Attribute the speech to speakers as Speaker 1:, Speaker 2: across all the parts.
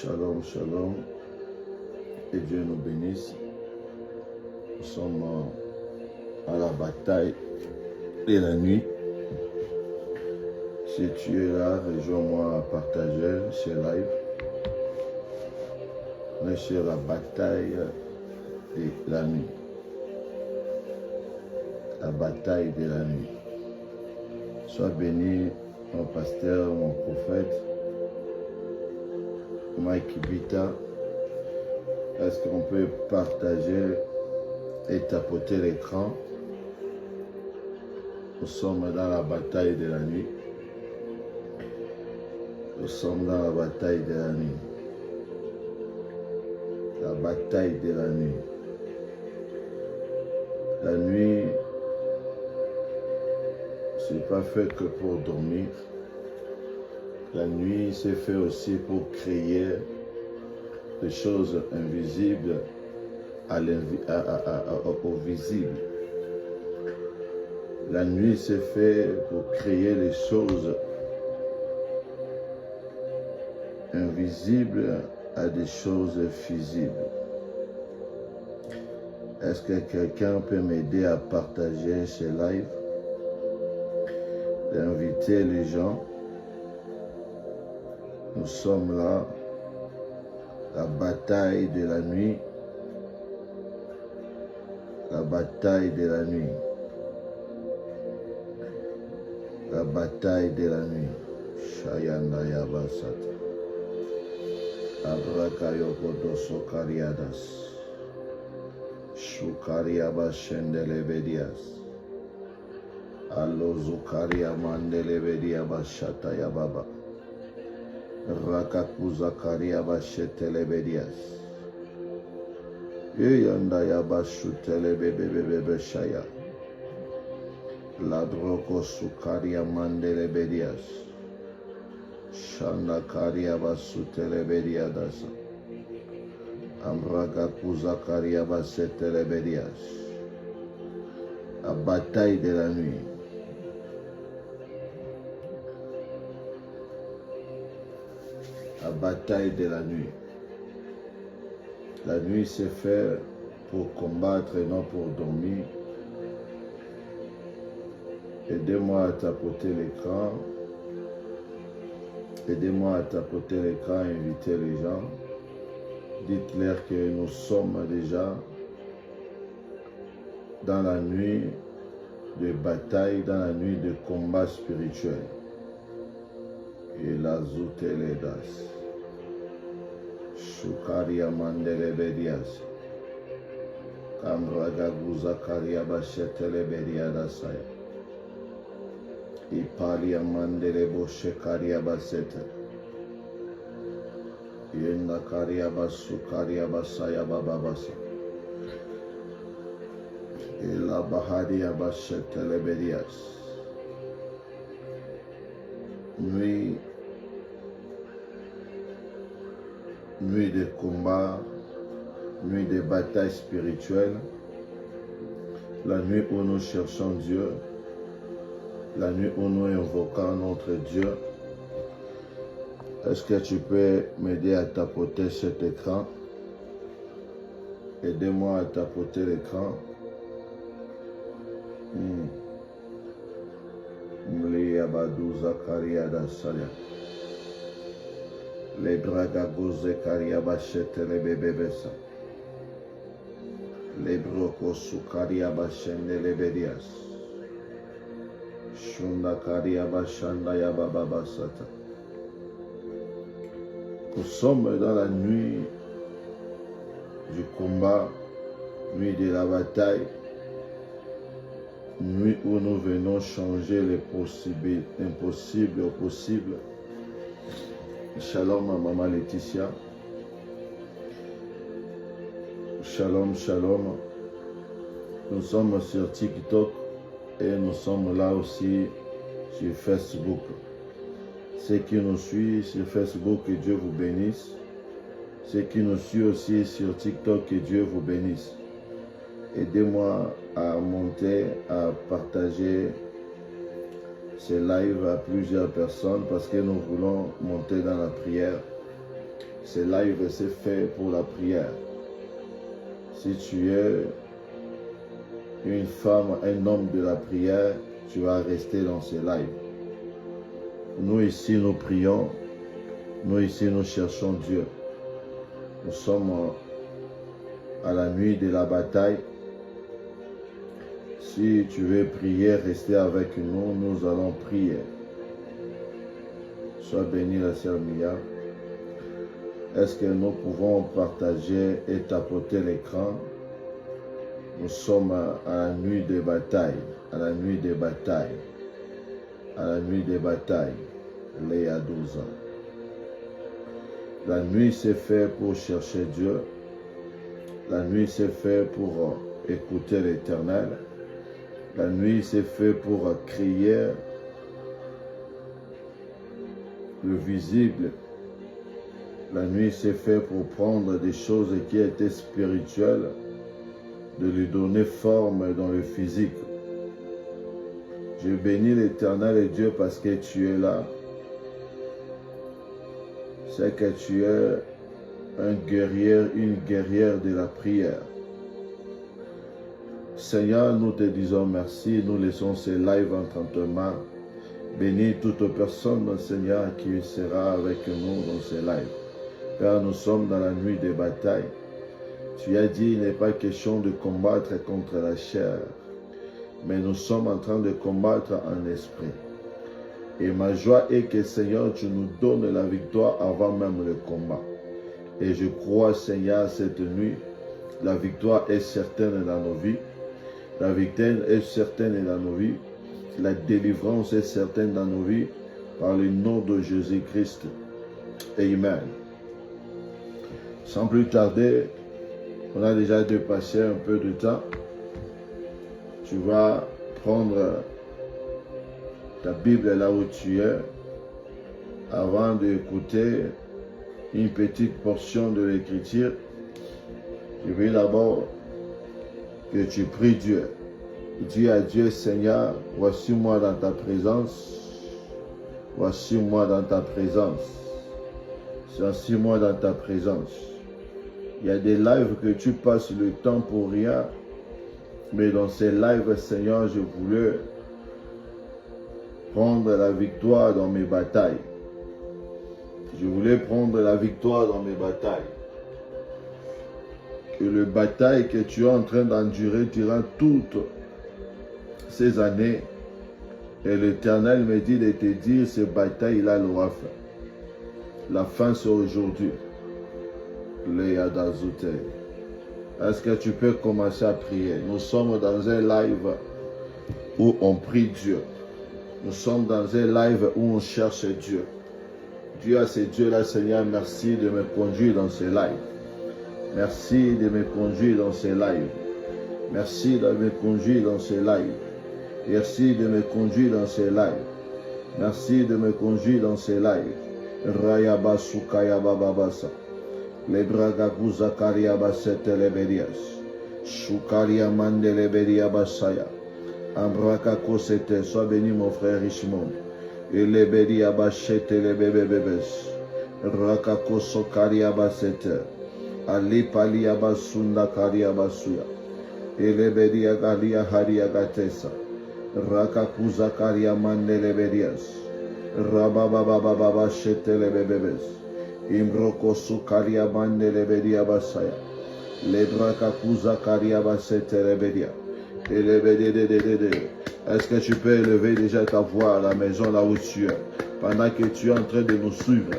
Speaker 1: Shalom, shalom, et Dieu nous bénisse. Nous sommes à la bataille de la nuit. Si tu es là, rejoins-moi à partager ce live. On est sur la bataille de la nuit. La bataille de la nuit. Sois béni, mon pasteur, mon prophète, Mike Bita. Est-ce qu'on peut partager et tapoter l'écran? Nous sommes dans la bataille de la nuit. Nous sommes dans la bataille de la nuit. La bataille de la nuit. La nuit, c'est pas fait que pour dormir. La nuit, c'est fait aussi pour créer des choses invisibles au visible. La nuit, c'est fait pour créer des choses invisibles à des choses visibles. Est-ce que quelqu'un peut m'aider à partager ce live? D'inviter les gens. Nous sommes là, la bataille de la nuit. La bataille de la nuit. La bataille de la nuit. Shayanda Yabasata. Abrakayoko Sokariadas. Shukariaba Shendelebedias. Allo Zukaria Mandelebediaba Shataya Baba. Rakakuza Kariaba Shetelebedias. Yanda Yaba Shutelebebebebe Shaya. Ladroko Sukaria Mandelebedias. Shanda Kariaba Sutelebediadasa. Amraga Kuza Kariaba Setelebedias. La bataille de la nuit. La bataille de la nuit. La nuit c'est fait pour combattre et non pour dormir. Aidez-moi à tapoter l'écran. Aidez-moi à tapoter l'écran, inviter les gens. Dites-leur que nous sommes déjà dans la nuit de bataille, dans la nuit de combat spirituel. Et la zouteledas. Shukaria Mandelebedias. Kamraga Guzakaria Bashetelebediadasaya. Ipalia Mandelebo Shekaria Baseta. Yenda Karia Basukaria Basaya Bababasa. Et la Bahadia Bashetelebedias. Nuit de combat, nuit de bataille spirituelle, la nuit où nous cherchons Dieu, la nuit où nous invoquons notre Dieu. Est-ce que tu peux m'aider à tapoter cet écran? Aidez-moi à tapoter l'écran. Mliabadou Zakaria Dasaya. Les dragagos Zekaria Bachete les bébébessa. Les brocos Sukaria Bachende les bédias. Shunda Karia Bachanda Yabababasata. Nous sommes dans la nuit du combat, nuit de la bataille. Nuit où nous venons changer les impossibles au possible. Shalom à Maman Laetitia. Shalom, shalom. Nous sommes sur TikTok et nous sommes là aussi sur Facebook. Ceux qui nous suivent sur Facebook, que Dieu vous bénisse. Ceux qui nous suivent aussi sur TikTok, que Dieu vous bénisse. Aidez-moi à monter, à partager ce live à plusieurs personnes parce que nous voulons monter dans la prière. Ces lives, c'est fait pour la prière. Si tu es une femme, un homme de la prière, tu vas rester dans ces lives. Nous ici, nous prions. Nous ici, nous cherchons Dieu. Nous sommes à la nuit de la bataille. Si tu veux prier, rester avec nous, nous allons prier. Sois béni la sœur Mia. Est-ce que nous pouvons partager et tapoter l'écran? Nous sommes à la nuit des batailles, à la nuit des batailles, à la nuit des batailles. Léa 12 ans. La nuit c'est fait pour chercher Dieu. La nuit c'est fait pour écouter l'Éternel. La nuit c'est fait pour crier le visible. La nuit c'est fait pour prendre des choses qui étaient spirituelles, de lui donner forme dans le physique. Je bénis l'Éternel et Dieu parce que tu es là. C'est que tu es un guerrier, une guerrière de la prière. Seigneur, nous te disons merci. Nous laissons ces lives entre tes mains. Bénis toute personne, Seigneur, qui sera avec nous dans ces lives. Père, nous sommes dans la nuit des batailles. Tu as dit, il n'est pas question de combattre contre la chair, mais nous sommes en train de combattre en esprit. Et ma joie est que, Seigneur, tu nous donnes la victoire avant même le combat. Et je crois, Seigneur, cette nuit, la victoire est certaine dans nos vies. La victoire est certaine dans nos vies. La délivrance est certaine dans nos vies. Par le nom de Jésus-Christ. Amen. Sans plus tarder, on a déjà dépassé un peu de temps. Tu vas prendre ta Bible là où tu es avant d'écouter une petite portion de l'Écriture. Je veux d'abord que tu pries Dieu. Dis à Dieu, Seigneur, voici moi dans ta présence. Voici moi dans ta présence. Voici moi dans ta présence. Il y a des lives que tu passes le temps pour rien. Mais dans ces lives, Seigneur, je voulais prendre la victoire dans mes batailles. Je voulais prendre la victoire dans mes batailles. Que le bataille que tu es en train d'endurer durant toutes ces années, et l'Éternel me dit de te dire, ces batailles-là l'aura fait. La fin, c'est aujourd'hui. Léa Dazoute. Est-ce que tu peux commencer à prier? Nous sommes dans un live où on prie Dieu. Nous sommes dans un live où on cherche Dieu. Dieu à ces dieux-là, Seigneur, merci de me conduire dans ces lives. Merci de me conduire dans ces lives. Merci de me conduire dans ces lives. Merci de me conduire dans ces lives. Merci de me conduire dans ces lives. Rayaba Sukaya Bababasa. Lebragaguza Karia Basete Leberias. Shukaria Mande Leberia Basaya. Ambraka Kosete. Sois béni mon frère Richmond. Et Leberia Bachete Lebebebebes. Rakako Sokaria Basete. Ali Palia Basunda Karia Basuya. Et Leberia Galia Haria Gatesa. Rakakuza Karia Mande Leberias. Rabababababa Shete Lebebebes. Imbroko Sukaria Mande Leberia Basaya. Lebrakakuza Karia Basete Leberia. Et Lebede. Est-ce que tu peux élever déjà ta voix à la maison là où tu es? Pendant que tu es en train de nous suivre,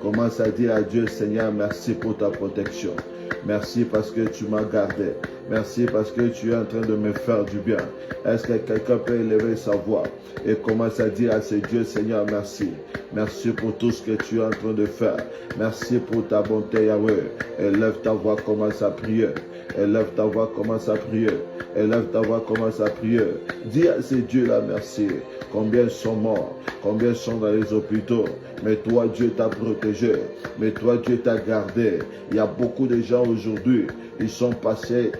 Speaker 1: commence à dire à Dieu, Seigneur, merci pour ta protection. Merci parce que tu m'as gardé. Merci parce que tu es en train de me faire du bien. Est-ce que quelqu'un peut élever sa voix et commence à dire à ce Dieu, Seigneur, merci. Merci pour tout ce que tu es en train de faire. Merci pour ta bonté, Yahweh. Élève ta voix, commence à prier. Élève ta voix, commence à prier. Élève ta voix, commence à prier. Dis à ces dieux-là merci. Combien sont morts, combien sont dans les hôpitaux. Mais toi, Dieu t'a protégé. Mais toi, Dieu t'a gardé. Il y a beaucoup de gens aujourd'hui, ils ont passé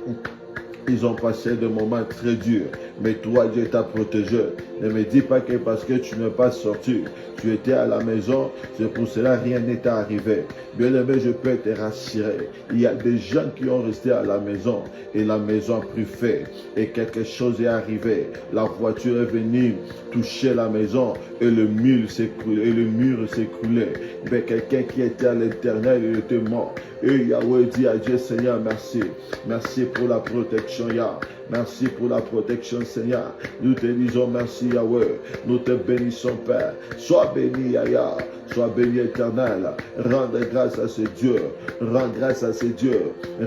Speaker 1: des moments très durs. Mais toi, Dieu t'a protégé. Ne me dis pas que parce que tu n'es pas sorti, tu étais à la maison, c'est pour cela rien n'est arrivé. Bien-aimé, je peux te rassurer. Il y a des gens qui ont resté à la maison et la maison a pris feu et quelque chose est arrivé. La voiture est venue toucher la maison et le mur s'écroulait. Mais quelqu'un qui était à l'Éternel, il était mort. Et Yahweh dit à Dieu, Seigneur, merci. Merci pour la protection, Yah. Merci pour la protection, Seigneur. Nous te disons merci, Yahweh. Nous te bénissons, Père. Sois béni, Yahya. Sois béni, Éternel. Rends grâce à ce Dieu. Rends grâce à ce Dieu.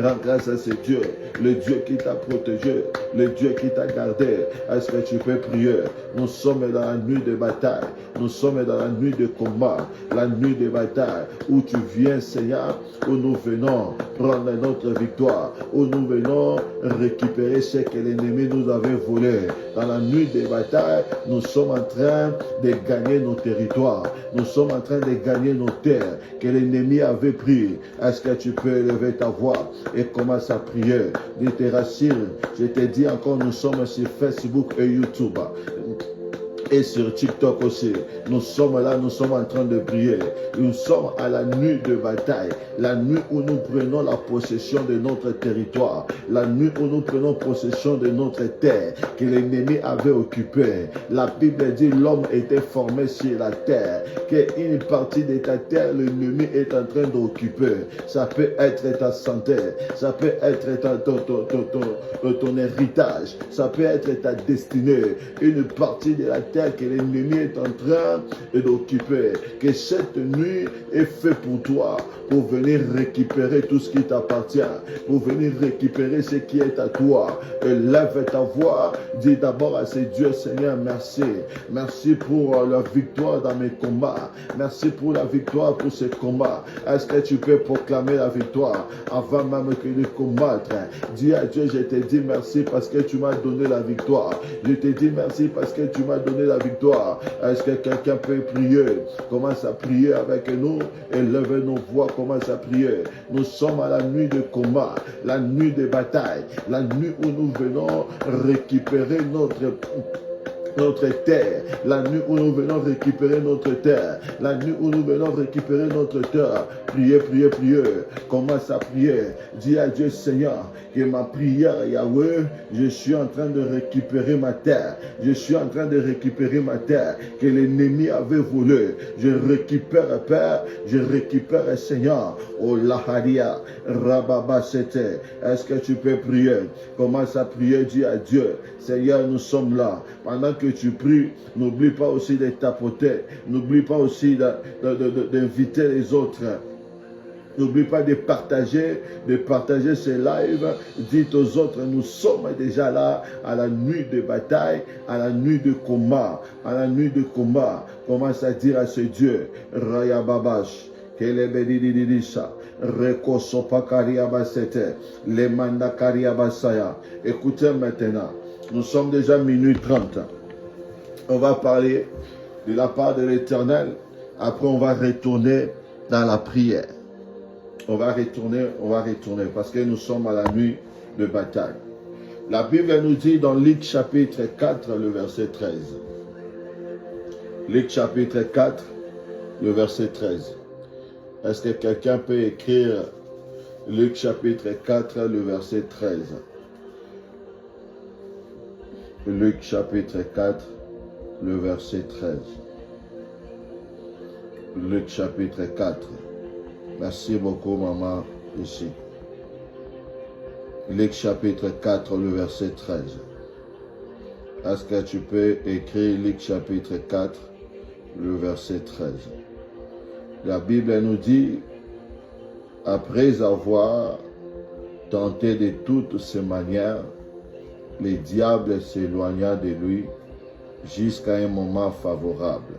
Speaker 1: Rends grâce à ce Dieu. Le Dieu qui t'a protégé. Le Dieu qui t'a gardé. Est-ce que tu peux prier? Nous sommes dans la nuit de bataille. Nous sommes dans la nuit de combat. La nuit de bataille où tu viens, Seigneur, où nous venons prendre notre victoire. Où nous venons récupérer ce que l'ennemi nous avait volé. Dans la nuit de bataille, nous sommes en train de gagner nos territoires. Nous sommes en train de gagner nos terres que l'ennemi avait pris. Est-ce que tu peux élever ta voix et commencer à prier? Je te rassure, je te dis encore, nous sommes sur Facebook et YouTube. Et sur TikTok aussi. Nous sommes là, nous sommes en train de prier. Nous sommes à la nuit de bataille. La nuit où nous prenons la possession de notre territoire. La nuit où nous prenons possession de notre terre que l'ennemi avait occupée. La Bible dit l'homme était formé sur la terre. Qu'une partie de ta terre, l'ennemi est en train d'occuper. Ça peut être ta santé. Ça peut être ton héritage. Ça peut être ta destinée. Une partie de la terre que l'ennemi est en train d'occuper. Que cette nuit est faite pour toi, pour venir récupérer tout ce qui t'appartient, pour venir récupérer ce qui est à toi. Lève ta voix, dis d'abord à ce Dieu, Seigneur, merci. Merci pour la victoire dans mes combats. Merci pour la victoire pour ce combat. Est-ce que tu peux proclamer la victoire avant même que de combattre? Dis à Dieu, je te dis merci parce que tu m'as donné la victoire. Je te dis merci parce que tu m'as donné la victoire. Est-ce que quelqu'un peut prier? Commence à prier avec nous et levez nos voix, commence à prier. Nous sommes à la nuit de combat, la nuit de bataille, la nuit où nous venons récupérer notre terre, la nuit où nous venons récupérer notre terre, la nuit où nous venons récupérer notre terre. Priez, priez, priez. Commence à prier. Dis à Dieu, Seigneur, que ma prière, Yahweh, je suis en train de récupérer ma terre. Je suis en train de récupérer ma terre que l'ennemi avait volée. Je récupère, Père, je récupère, Seigneur. Oh Laharia, Rababa Sete. Est-ce que tu peux prier? Commence à prier, dis à Dieu, Seigneur, nous sommes là. Pendant que tu pries, n'oublie pas aussi de tapoter. N'oublie pas aussi d'inviter les autres. N'oublie pas de partager ce live. Dites aux autres, nous sommes déjà là à la nuit de bataille, à la nuit de combat, à la nuit de combat. Commence à dire à ce Dieu, Raya Babash, Kelebedididisa, Reko Sopakaria Basete, Lemanda Karia Basaya. Écoutez maintenant, nous sommes déjà minuit 30. On va parler de la part de l'Éternel. Après, on va retourner dans la prière. On va retourner parce que nous sommes à la nuit de bataille. La Bible nous dit dans Luc chapitre 4, le verset 13. Luc chapitre 4, le verset 13. Est-ce que quelqu'un peut écrire Luc chapitre 4, le verset 13? Luc chapitre 4, le verset 13. Luc chapitre 4. Merci beaucoup, maman, ici. Luc chapitre 4, le verset 13. Est-ce que tu peux écrire Luc chapitre 4, le verset 13? La Bible nous dit, après avoir tenté de toutes ces manières, le diable s'éloigna de lui jusqu'à un moment favorable.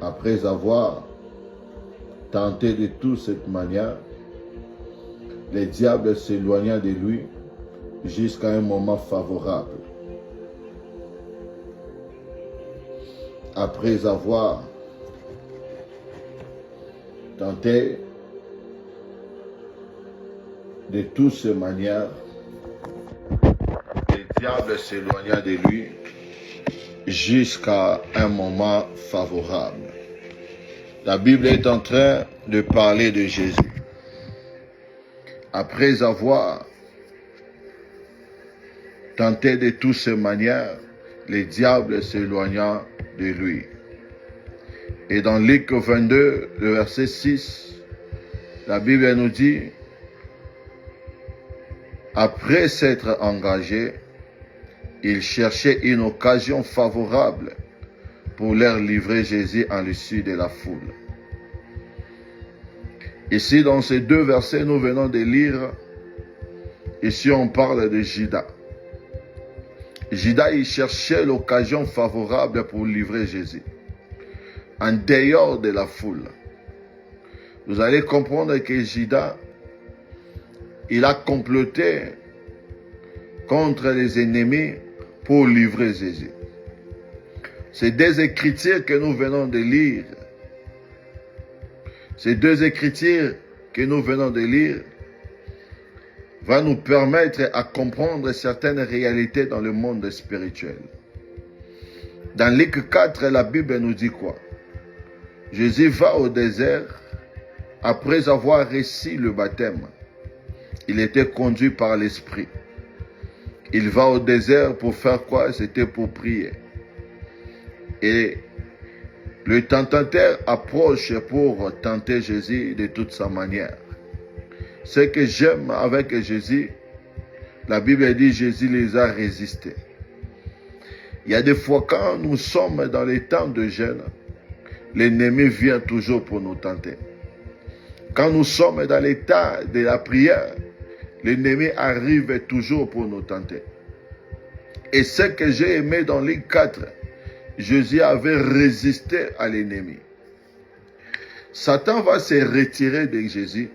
Speaker 1: Après avoir tenté de toute cette manière, le diable s'éloigna de lui jusqu'à un moment favorable. Après avoir tenté de toutes ces manières, le diable s'éloigna de lui jusqu'à un moment favorable. La Bible est en train de parler de Jésus. Après avoir tenté de toutes ces manières, le diable s'éloigna de lui. Et dans Luc 22, le verset 6, la Bible nous dit, après s'être engagé, il cherchait une occasion favorable pour leur livrer Jésus en l'issue de la foule. Ici, dans ces deux versets, nous venons de lire, ici on parle de Judas. Judas, il cherchait l'occasion favorable pour livrer Jésus, en dehors de la foule. Vous allez comprendre que Judas, il a comploté contre les ennemis pour livrer Jésus. Ces deux écritures que nous venons de lire, va nous permettre à comprendre certaines réalités dans le monde spirituel. Dans Luc 4, la Bible nous dit quoi? Jésus va au désert après avoir reçu le baptême. Il était conduit par l'Esprit. Il va au désert pour faire quoi? C'était pour prier. Et le tentateur approche pour tenter Jésus de toute sa manière. Ce que j'aime avec Jésus, la Bible dit Jésus les a résistés. Il y a des fois quand nous sommes dans les temps de jeûne, l'ennemi vient toujours pour nous tenter. Quand nous sommes dans l'état de la prière, l'ennemi arrive toujours pour nous tenter. Et ce que j'ai aimé dans Luc 4, Jésus avait résisté à l'ennemi. Satan va se retirer de Jésus.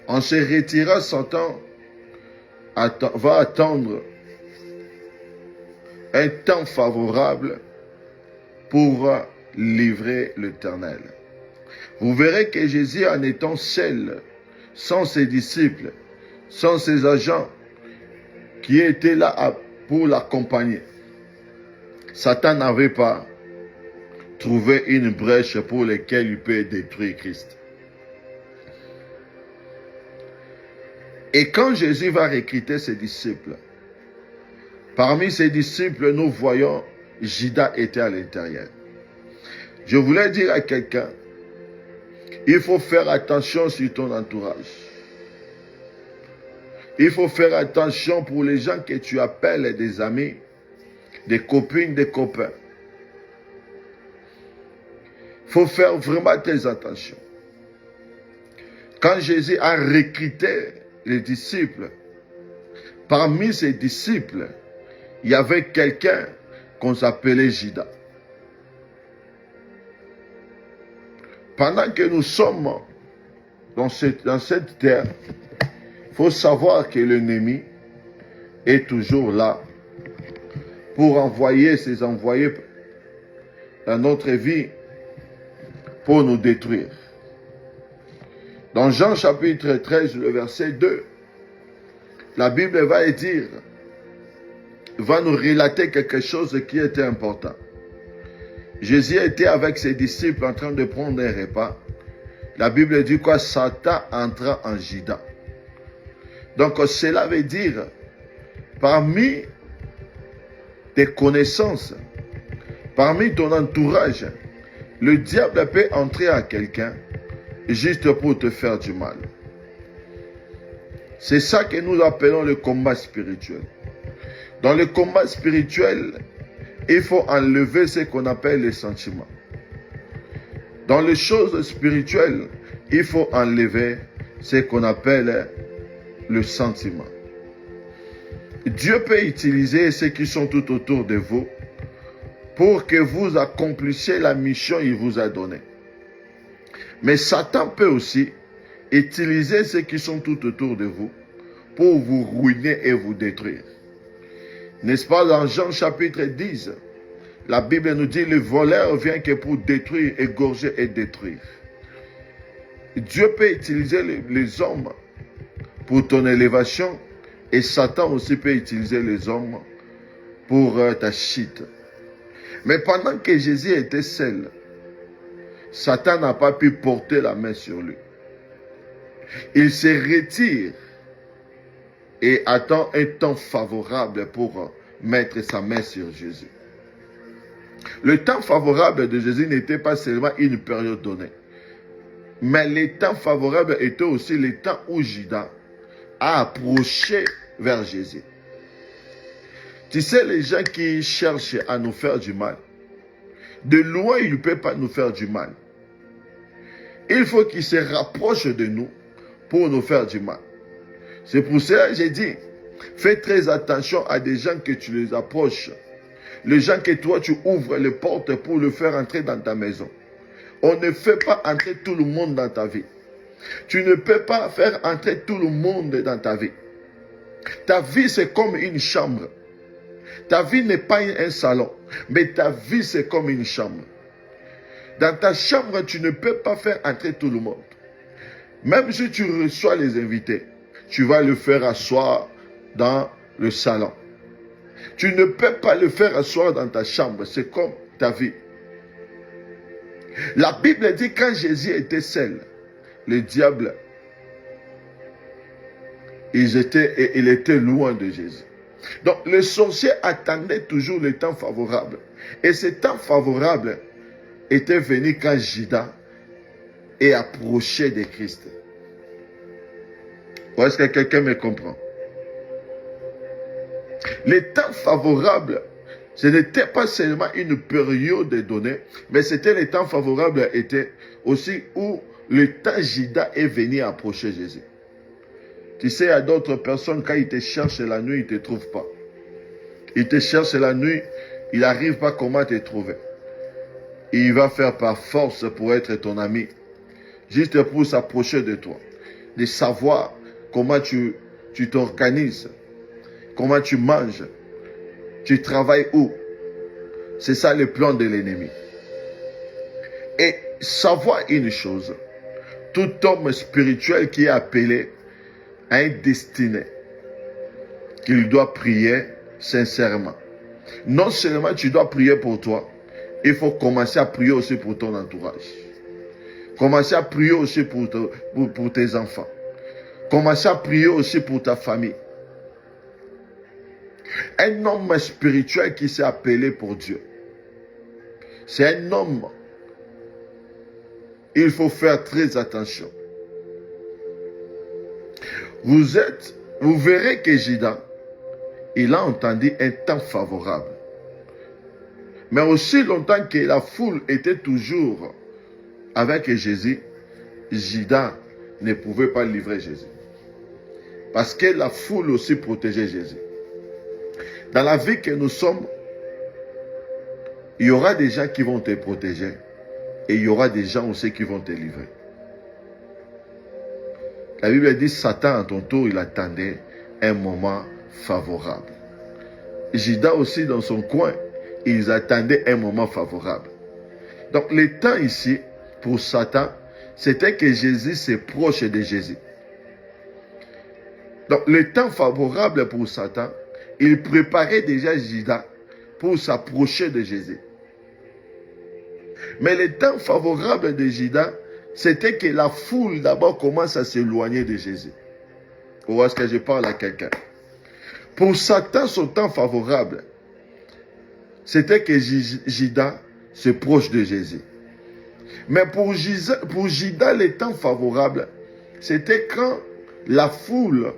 Speaker 1: En se retirant, Satan va attendre un temps favorable pour livrer l'Éternel. Vous verrez que Jésus, en étant seul, sans ses disciples, sans ses agents qui étaient là pour l'accompagner, Satan n'avait pas trouvé une brèche pour laquelle il peut détruire Christ. Et quand Jésus va recruter ses disciples, parmi ses disciples, nous voyons Judas était à l'intérieur. Je voulais dire à quelqu'un, il faut faire attention sur ton entourage. Il faut faire attention pour les gens que tu appelles des amis, des copines, des copains. Il faut faire vraiment très attention. Quand Jésus a recruté les disciples, parmi ses disciples, il y avait quelqu'un qu'on s'appelait Judas. Pendant que nous sommes dans cette terre, il faut savoir que l'ennemi est toujours là pour envoyer ses envoyés dans notre vie pour nous détruire. Dans Jean chapitre 13, le verset 2, la Bible va nous relater quelque chose qui était important. Jésus était avec ses disciples en train de prendre un repas. La Bible dit quoi? Satan entra en Judas. Donc cela veut dire, parmi tes connaissances, parmi ton entourage, le diable peut entrer à quelqu'un juste pour te faire du mal. C'est ça que nous appelons le combat spirituel. Dans le combat spirituel, il faut enlever ce qu'on appelle les sentiments. Dans les choses spirituelles, il faut enlever ce qu'on appelle le sentiment. Dieu peut utiliser ceux qui sont tout autour de vous pour que vous accomplissiez la mission qu'il vous a donnée. Mais Satan peut aussi utiliser ceux qui sont tout autour de vous pour vous ruiner et vous détruire. N'est-ce pas dans Jean chapitre 10, la Bible nous dit le voleur vient que pour détruire, égorger et détruire. Dieu peut utiliser les hommes pour ton élévation, Et Satan aussi peut utiliser les hommes pour ta chute. Mais pendant que Jésus était seul, Satan n'a pas pu porter la main sur lui. Il se retire et attend un temps favorable pour mettre sa main sur Jésus. Le temps favorable de Jésus n'était pas seulement une période donnée, mais le temps favorable était aussi le temps où Judas a approché vers Jésus. Tu sais, les gens qui cherchent à nous faire du mal, de loin, ils ne peuvent pas nous faire du mal. Il faut qu'ils se rapprochent de nous pour nous faire du mal. C'est pour cela que j'ai dit, fais très attention à des gens que tu les approches. Les gens que toi, tu ouvres les portes pour le faire entrer dans ta maison. On ne fait pas entrer tout le monde dans ta vie. Tu ne peux pas faire entrer tout le monde dans ta vie. Ta vie, c'est comme une chambre. Ta vie n'est pas un salon, mais ta vie, c'est comme une chambre. Dans ta chambre, tu ne peux pas faire entrer tout le monde. Même si tu reçois les invités, tu vas le faire asseoir dans le salon. Tu ne peux pas le faire asseoir dans ta chambre, c'est comme ta vie. La Bible dit quand Jésus était seul, le diable, il était loin de Jésus. Donc le sorcier attendait toujours le temps favorable. Et ce temps favorable était venu quand Judas est approché de Christ. Est-ce que quelqu'un me comprend? Le temps favorable, ce n'était pas seulement une période donnée, mais c'était le temps favorable était aussi où le temps Judas est venu approcher Jésus. Tu sais, il y a d'autres personnes, quand ils te cherchent la nuit, ils ne te trouvent pas. Ils te cherchent la nuit, ils n'arrivent pas comment te trouver. Il va faire par force pour être ton ami, juste pour s'approcher de toi, de savoir comment tu t'organises, comment tu manges, tu travailles où. C'est ça le plan de l'ennemi. Et savoir une chose, tout homme spirituel qui est appelé à un destiné, qu'il doit prier sincèrement. Non seulement tu dois prier pour toi, il faut commencer à prier aussi pour ton entourage. Commencer à prier aussi pour tes enfants. Commencer à prier aussi pour ta famille. Un homme spirituel qui s'est appelé pour Dieu, c'est un homme. Il faut faire très attention. Vous verrez que Judas, il a entendu un temps favorable. Mais aussi longtemps que la foule était toujours avec Jésus, Judas ne pouvait pas livrer Jésus. Parce que la foule aussi protégeait Jésus. Dans la vie que nous sommes, il y aura des gens qui vont te protéger et il y aura des gens aussi qui vont te livrer. La Bible dit, Satan, à ton tour, il attendait un moment favorable. Judas aussi, dans son coin, ils attendaient un moment favorable. Donc, le temps ici, pour Satan, c'était que Jésus se proche de Jésus. Donc, le temps favorable pour Satan, il préparait déjà Judas pour s'approcher de Jésus. Mais le temps favorable de Judas, c'était que la foule d'abord commence à s'éloigner de Jésus. Ou est-ce que je parle à quelqu'un? Pour Satan, son temps favorable, c'était que Judas se proche de Jésus. Mais pour Judas, le temps favorable, c'était quand la foule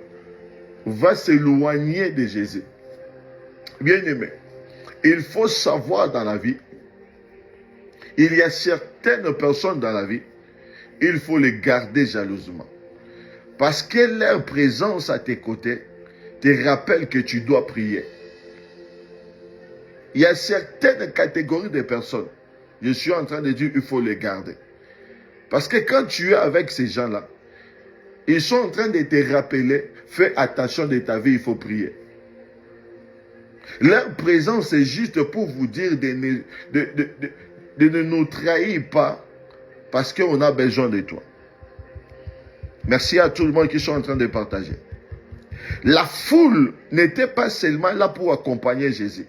Speaker 1: va s'éloigner de Jésus. Bien aimé, il faut savoir dans la vie, il y a certaines personnes dans la vie, il faut les garder jalousement. Parce que leur présence à tes côtés te rappelle que tu dois prier. Il y a certaines catégories de personnes, je suis en train de dire, il faut les garder. Parce que quand tu es avec ces gens-là, ils sont en train de te rappeler, fais attention de ta vie, il faut prier. Leur présence est juste pour vous dire de ne nous trahir pas parce qu'on a besoin de toi. Merci à tout le monde qui sont en train de partager. La foule n'était pas seulement là pour accompagner Jésus.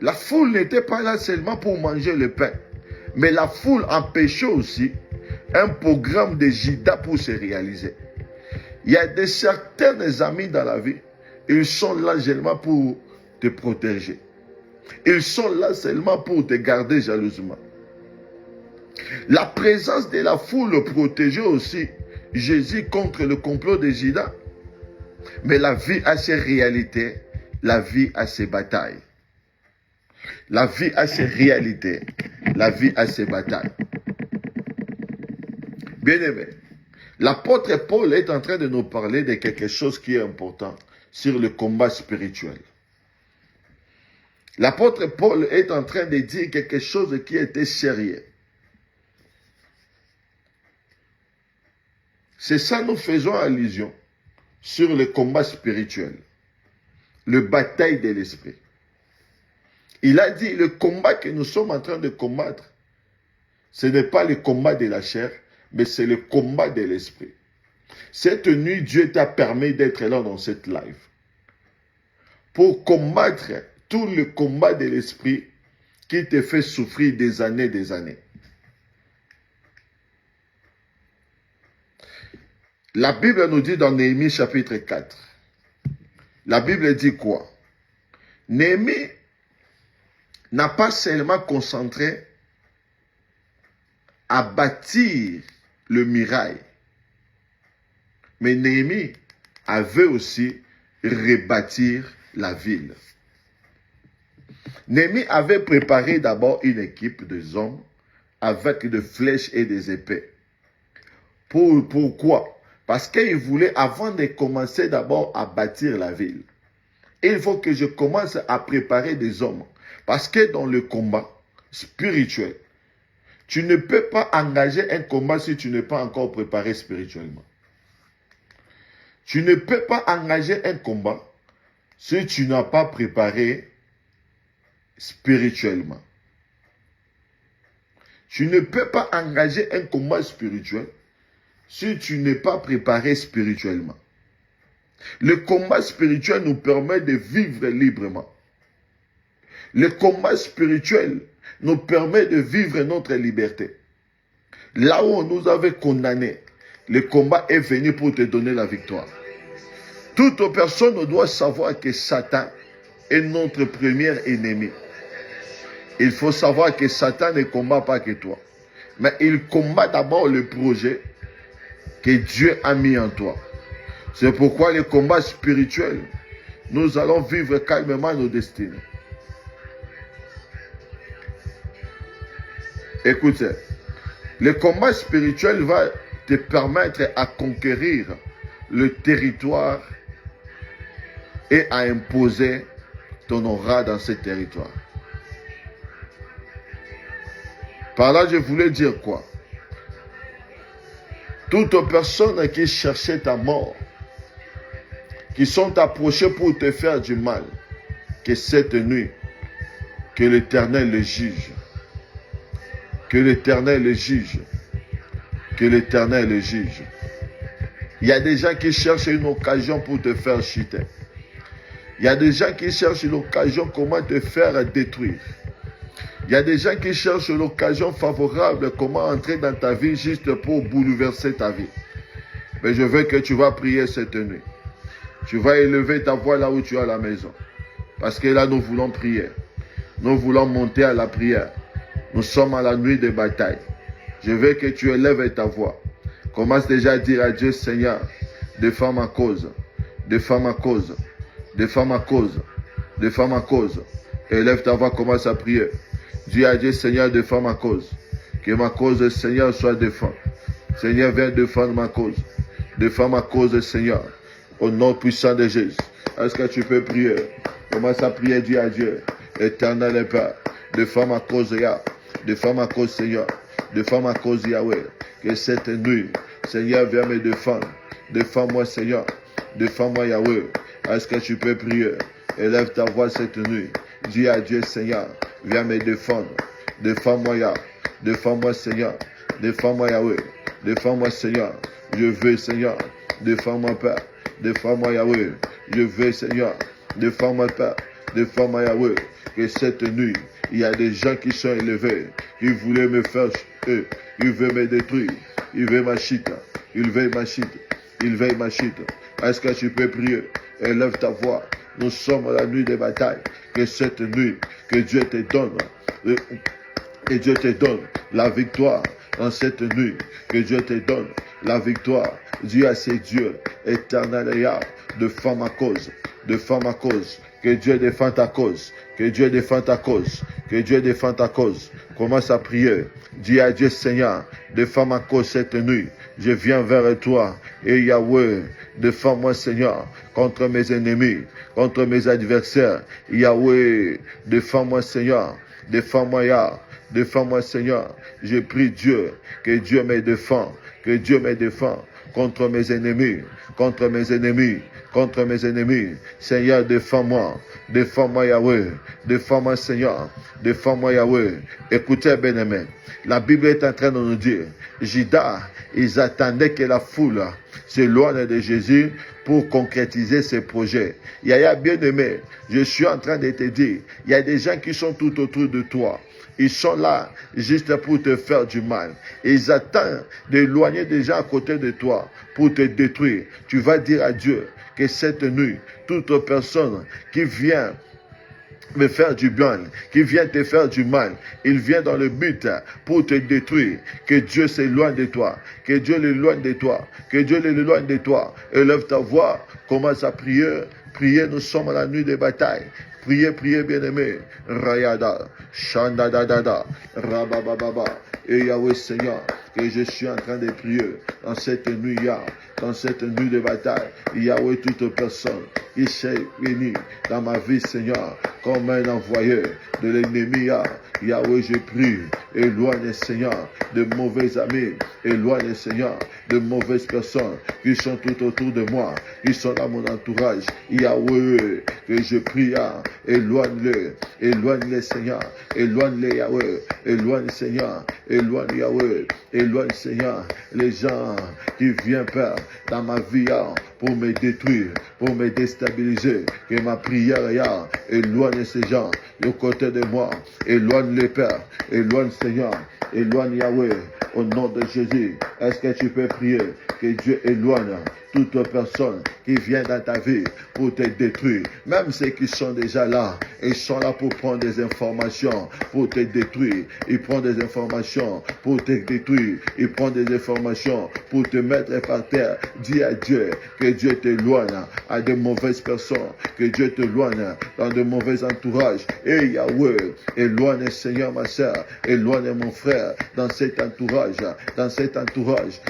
Speaker 1: La foule n'était pas là seulement pour manger le pain. Mais la foule empêchait aussi un programme de Judas pour se réaliser. Il y a certains amis dans la vie, ils sont là seulement pour te protéger. Ils sont là seulement pour te garder jalousement. La présence de la foule protégeait aussi Jésus contre le complot de Judas. Mais la vie a ses réalités, la vie a ses batailles. La vie a ses réalités, la vie a ses batailles. Bien-aimé, l'apôtre Paul est en train de nous parler de quelque chose qui est important sur le combat spirituel. L'apôtre Paul est en train de dire quelque chose qui était sérieux. C'est ça, nous faisons allusion sur le combat spirituel, le bataille de l'esprit. Il a dit, le combat que nous sommes en train de combattre, ce n'est pas le combat de la chair, mais c'est le combat de l'esprit. Cette nuit, Dieu t'a permis d'être là dans cette live. Pour combattre tout le combat de l'esprit qui te fait souffrir des années. La Bible nous dit dans Néhémie chapitre 4. La Bible dit quoi? Néhémie n'a pas seulement concentré à bâtir le muraille, mais Néhémie avait aussi rebâtir la ville. Néhémie avait préparé d'abord une équipe de hommes avec des flèches et des épées. Pourquoi? Parce qu'il voulait, avant de commencer d'abord à bâtir la ville, il faut que je commence à préparer des hommes. Parce que dans le combat spirituel, tu ne peux pas engager un combat si tu n'es pas encore préparé spirituellement. Tu ne peux pas engager un combat si tu n'as pas préparé spirituellement. Tu ne peux pas engager un combat spirituel si tu n'es pas préparé spirituellement. Le combat spirituel nous permet de vivre librement. Le combat spirituel nous permet de vivre notre liberté. Là où on nous avait condamnés, le combat est venu pour te donner la victoire. Toute personne doit savoir que Satan est notre premier ennemi. Il faut savoir que Satan ne combat pas que toi. Mais il combat d'abord le projet que Dieu a mis en toi. C'est pourquoi le combat spirituel, nous allons vivre calmement nos destinées. Écoutez, le combat spirituel va te permettre à conquérir le territoire et à imposer ton aura dans ce territoire. Par là, je voulais dire quoi? Toutes personnes qui cherchaient ta mort, qui sont approchées pour te faire du mal, que cette nuit, que l'Éternel le juge. Que l'Éternel le juge. Que l'Éternel le juge. Il y a des gens qui cherchent une occasion pour te faire chuter. Il y a des gens qui cherchent l'occasion comment te faire détruire. Il y a des gens qui cherchent l'occasion favorable comment entrer dans ta vie juste pour bouleverser ta vie. Mais je veux que tu vas prier cette nuit. Tu vas élever ta voix là où tu es à la maison. Parce que là, nous voulons prier. Nous voulons monter à la prière. Nous sommes à la nuit de bataille. Je veux que tu élèves ta voix. Commence déjà à dire à Dieu, Seigneur, défends ma cause. Défends ma cause. Défends ma cause. Défends ma cause. Élève ta voix, commence à prier. Dis à Dieu, Seigneur, défends ma cause. Que ma cause, Seigneur, soit défendue. Seigneur, viens défendre ma cause. Défends ma cause, Seigneur. Au nom puissant de Jésus. Est-ce que tu peux prier? Commence à prier, dis à Dieu. Éternel Père, défends ma cause, Yahweh. Défends ma cause, Seigneur. Défends ma cause, Yahweh. Que cette nuit, Seigneur, viens me défendre. Défends-moi, Seigneur. Défends-moi, Yahweh. Est-ce que tu peux prier? Élève ta voix cette nuit. Dis à Dieu, Seigneur, viens me défendre. Défends-moi, Yahweh. Défends-moi, Seigneur. Défends-moi, Yahweh. Défends-moi, Seigneur. Je veux, Seigneur. Défends-moi, Père. Défends-moi, Yahweh. Je veux, Seigneur. Défends-moi, Père. Défends-moi, Yahweh. Que cette nuit, il y a des gens qui sont élevés, qui voulaient me faire, ils veulent me détruire. Ils veulent ma chute. Ils veulent ma chute. Ils veulent ma chute. Est-ce que tu peux prier? Élève ta voix. Nous sommes à la nuit des batailles. Que cette nuit, que Dieu te donne. Que Dieu te donne la victoire dans cette nuit. Que Dieu te donne la victoire. Dieu à ses dieux, éternel et art, défends ma cause. Défends ma cause. Que Dieu défende ta cause. Que Dieu défende ta cause. Que Dieu défende ta cause. Commence à prier. Dis à Dieu, Seigneur, défends ma cause cette nuit. Je viens vers toi. Et Yahweh, défends-moi, Seigneur, contre mes ennemis, contre mes adversaires. Yahweh, défends-moi, Seigneur. Défends-moi, Yah. Défends-moi, Seigneur. Je prie Dieu, que Dieu me défend. Que Dieu me défend contre mes ennemis. Contre mes ennemis. Contre mes ennemis. Seigneur, défends-moi. Défends-moi, Yahweh. Défends-moi, Seigneur. Défends-moi, Yahweh. Écoutez, bien-aimés. La Bible est en train de nous dire, Judas, ils attendaient que la foule s'éloigne de Jésus pour concrétiser ses projets. Yahya, bien-aimé, je suis en train de te dire, il y a des gens qui sont tout autour de toi. Ils sont là juste pour te faire du mal. Ils attendent d'éloigner des gens à côté de toi pour te détruire. Tu vas dire à Dieu que cette nuit, toute personne qui vient me faire du bien, qui vient te faire du mal, il vient dans le but pour te détruire. Que Dieu s'éloigne de toi, que Dieu l'éloigne de toi, que Dieu l'éloigne de toi. Élève ta voix, commence à prier. Priez, nous sommes à la nuit des batailles. Priez, priez, bien-aimés. Rayada, Shandadadada, Rabababa. Et Yahweh Seigneur, que je suis en train de prier dans cette nuit, dans cette nuit de bataille. Yahweh, toute personne qui s'est bénie dans ma vie, Seigneur, comme un envoyé de l'ennemi, Yahweh, je prie, éloigne, Seigneur, de mauvais amis, éloigne, Seigneur, de mauvaises personnes qui sont tout autour de moi, qui sont dans mon entourage. Yahweh, que je prie, éloigne-les, Seigneur, éloigne-les, Yahweh, éloigne, Seigneur, éloigne, Yahweh, éloigne, Seigneur, les gens qui viennent, Père, dans ma vie, pour me détruire, pour me déstabiliser. Que ma prière, éloigne ces gens de côté de moi, éloigne les Pères, éloigne, Seigneur, éloigne, Yahweh, au nom de Jésus. Est-ce que tu peux prier que Dieu éloigne toute personne qui vient dans ta vie pour te détruire, même ceux qui sont déjà là, ils sont là pour prendre des informations, pour te détruire. Ils prennent des informations pour te détruire. Ils prennent des informations pour te mettre par terre. Dis à Dieu que Dieu t'éloigne à de mauvaises personnes, que Dieu t'éloigne dans de mauvais entourages. Et Yahweh, éloigne, Seigneur, ma soeur, éloigne mon frère dans cet entourage,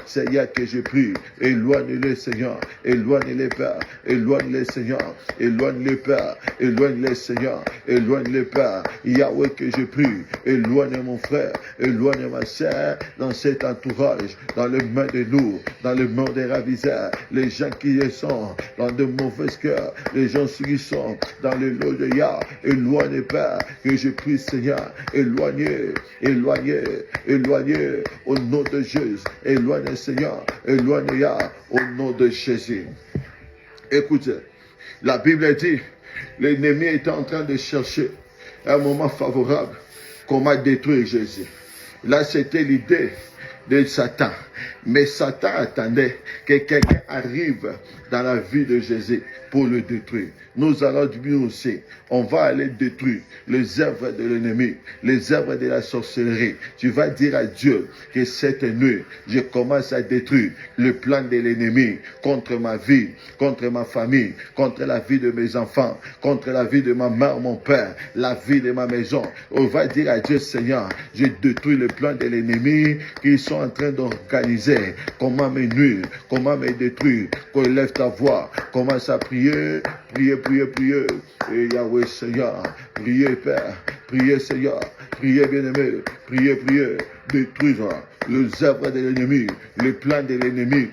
Speaker 1: Seigneur, que je prie, éloigne-le, Seigneur, éloigne-les, Père, éloigne-les, Seigneur, éloigne-les, Père, éloigne-les, Seigneur, éloigne-les, Père. Yahweh, que je prie, éloigne mon frère, éloigne ma sœur dans cet entourage, dans le main de nous, dans le monde des ravisseurs, les gens qui sont dans de mauvais cœurs, les gens qui sont dans le lot de Yah, éloigne, Père, que je prie, Seigneur, éloignez, éloignez, éloignez, au nom de Jésus, éloigne, Seigneur, éloigne, Yah, au nom de Jésus. Écoutez, la Bible dit, l'ennemi était en train de chercher un moment favorable, comment détruire Jésus. Là, c'était l'idée de Satan. Mais Satan attendait que quelqu'un arrive dans la vie de Jésus pour le détruire. Nous allons dire aussi, on va aller détruire les œuvres de l'ennemi, les œuvres de la sorcellerie. Tu vas dire à Dieu que cette nuit, je commence à détruire le plan de l'ennemi contre ma vie, contre ma famille, contre la vie de mes enfants, contre la vie de ma mère, mon père, la vie de ma maison. On va dire à Dieu, Seigneur, je détruis le plan de l'ennemi qu'ils sont en train d'organiser. Comment me nuire, comment me détruire. Qu'on lève ta voix, commence à prier, prier, prier, prier. Et Yahweh Seigneur, priez Père, priez Seigneur, priez bien-aimé, priez, priez. Détruire les œuvres de l'ennemi, les plans de l'ennemi.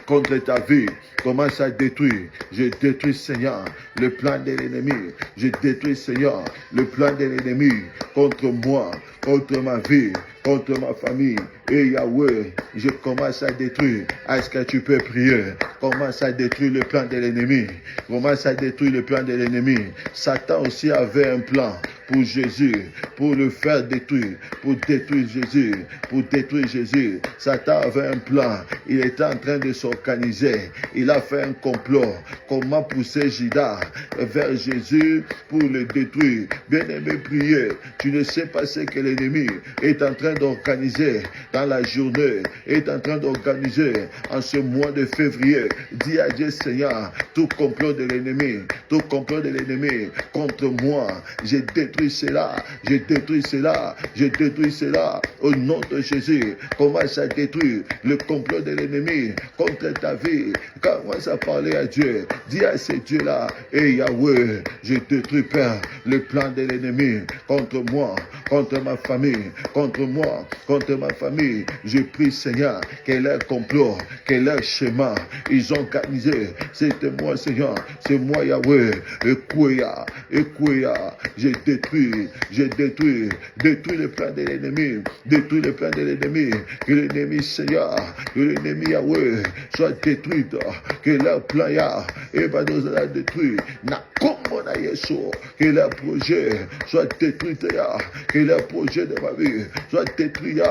Speaker 1: contre ta vie. Commence à détruire. Je détruis, Seigneur, le plan de l'ennemi. Je détruis, Seigneur, le plan de l'ennemi contre moi, contre ma vie, contre ma famille. Et Yahweh, je commence à détruire. Est-ce que tu peux prier? Commence à détruire le plan de l'ennemi. Commence à détruire le plan de l'ennemi. Satan aussi avait un plan pour Jésus, pour le faire détruire, pour détruire Jésus, pour détruire Jésus. Satan avait un plan. Il était en train de s'organiser. Il a fait un complot. Comment pousser Judas vers Jésus pour le détruire? Bien-aimé, priez. Tu ne sais pas ce que l'ennemi est en train d'organiser dans la journée, est en train d'organiser en ce mois de février. Dis à Dieu, Seigneur, tout complot de l'ennemi, tout complot de l'ennemi contre moi, je détruis cela, je détruis cela, je détruis cela au nom de Jésus. Commence à détruire le complot de l'ennemi contre ta vie. Commence à parler à Dieu. Dis à ce Dieu-là, et Yahweh, je détruis, Père, le plan de l'ennemi contre moi, contre ma famille, contre moi, contre ma famille. Je prie, Seigneur, que leur complot, que leur schéma, ils ont organisé. C'était moi, Seigneur, c'est moi, Yahweh. Ekouya, je détruis, détruis le plan de l'ennemi, détruis le plan de l'ennemi. Que l'ennemi, Seigneur, que l'ennemi, Yahweh, soit détruit, que leur plan, Yah, et va nous la détruire. Que leur projet soit détruit, que leur projet de ma vie soit détruit,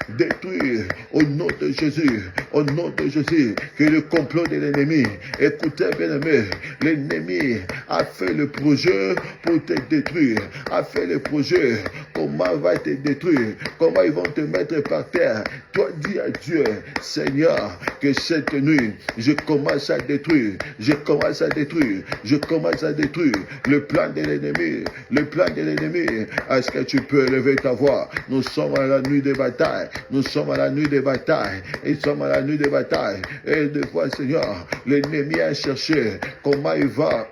Speaker 1: détruit au nom de Jésus, au nom de Jésus. Que le complot de l'ennemi, écoutez bien aimé, l'ennemi a fait le projet pour te détruire, a fait le projet, comment va te détruire, comment ils vont te mettre par terre. Toi dis à Dieu, Seigneur, que cette nuit, je commence à détruire, je commence à détruire, je commence à détruire le plan de l'ennemi, le plan de l'ennemi. Est-ce que tu peux élever ta voix? Nous sommes à la nuit des batailles, nous sommes à la nuit des batailles, nous sommes à la nuit des batailles. Et des fois, Seigneur, l'ennemi a cherché comment il va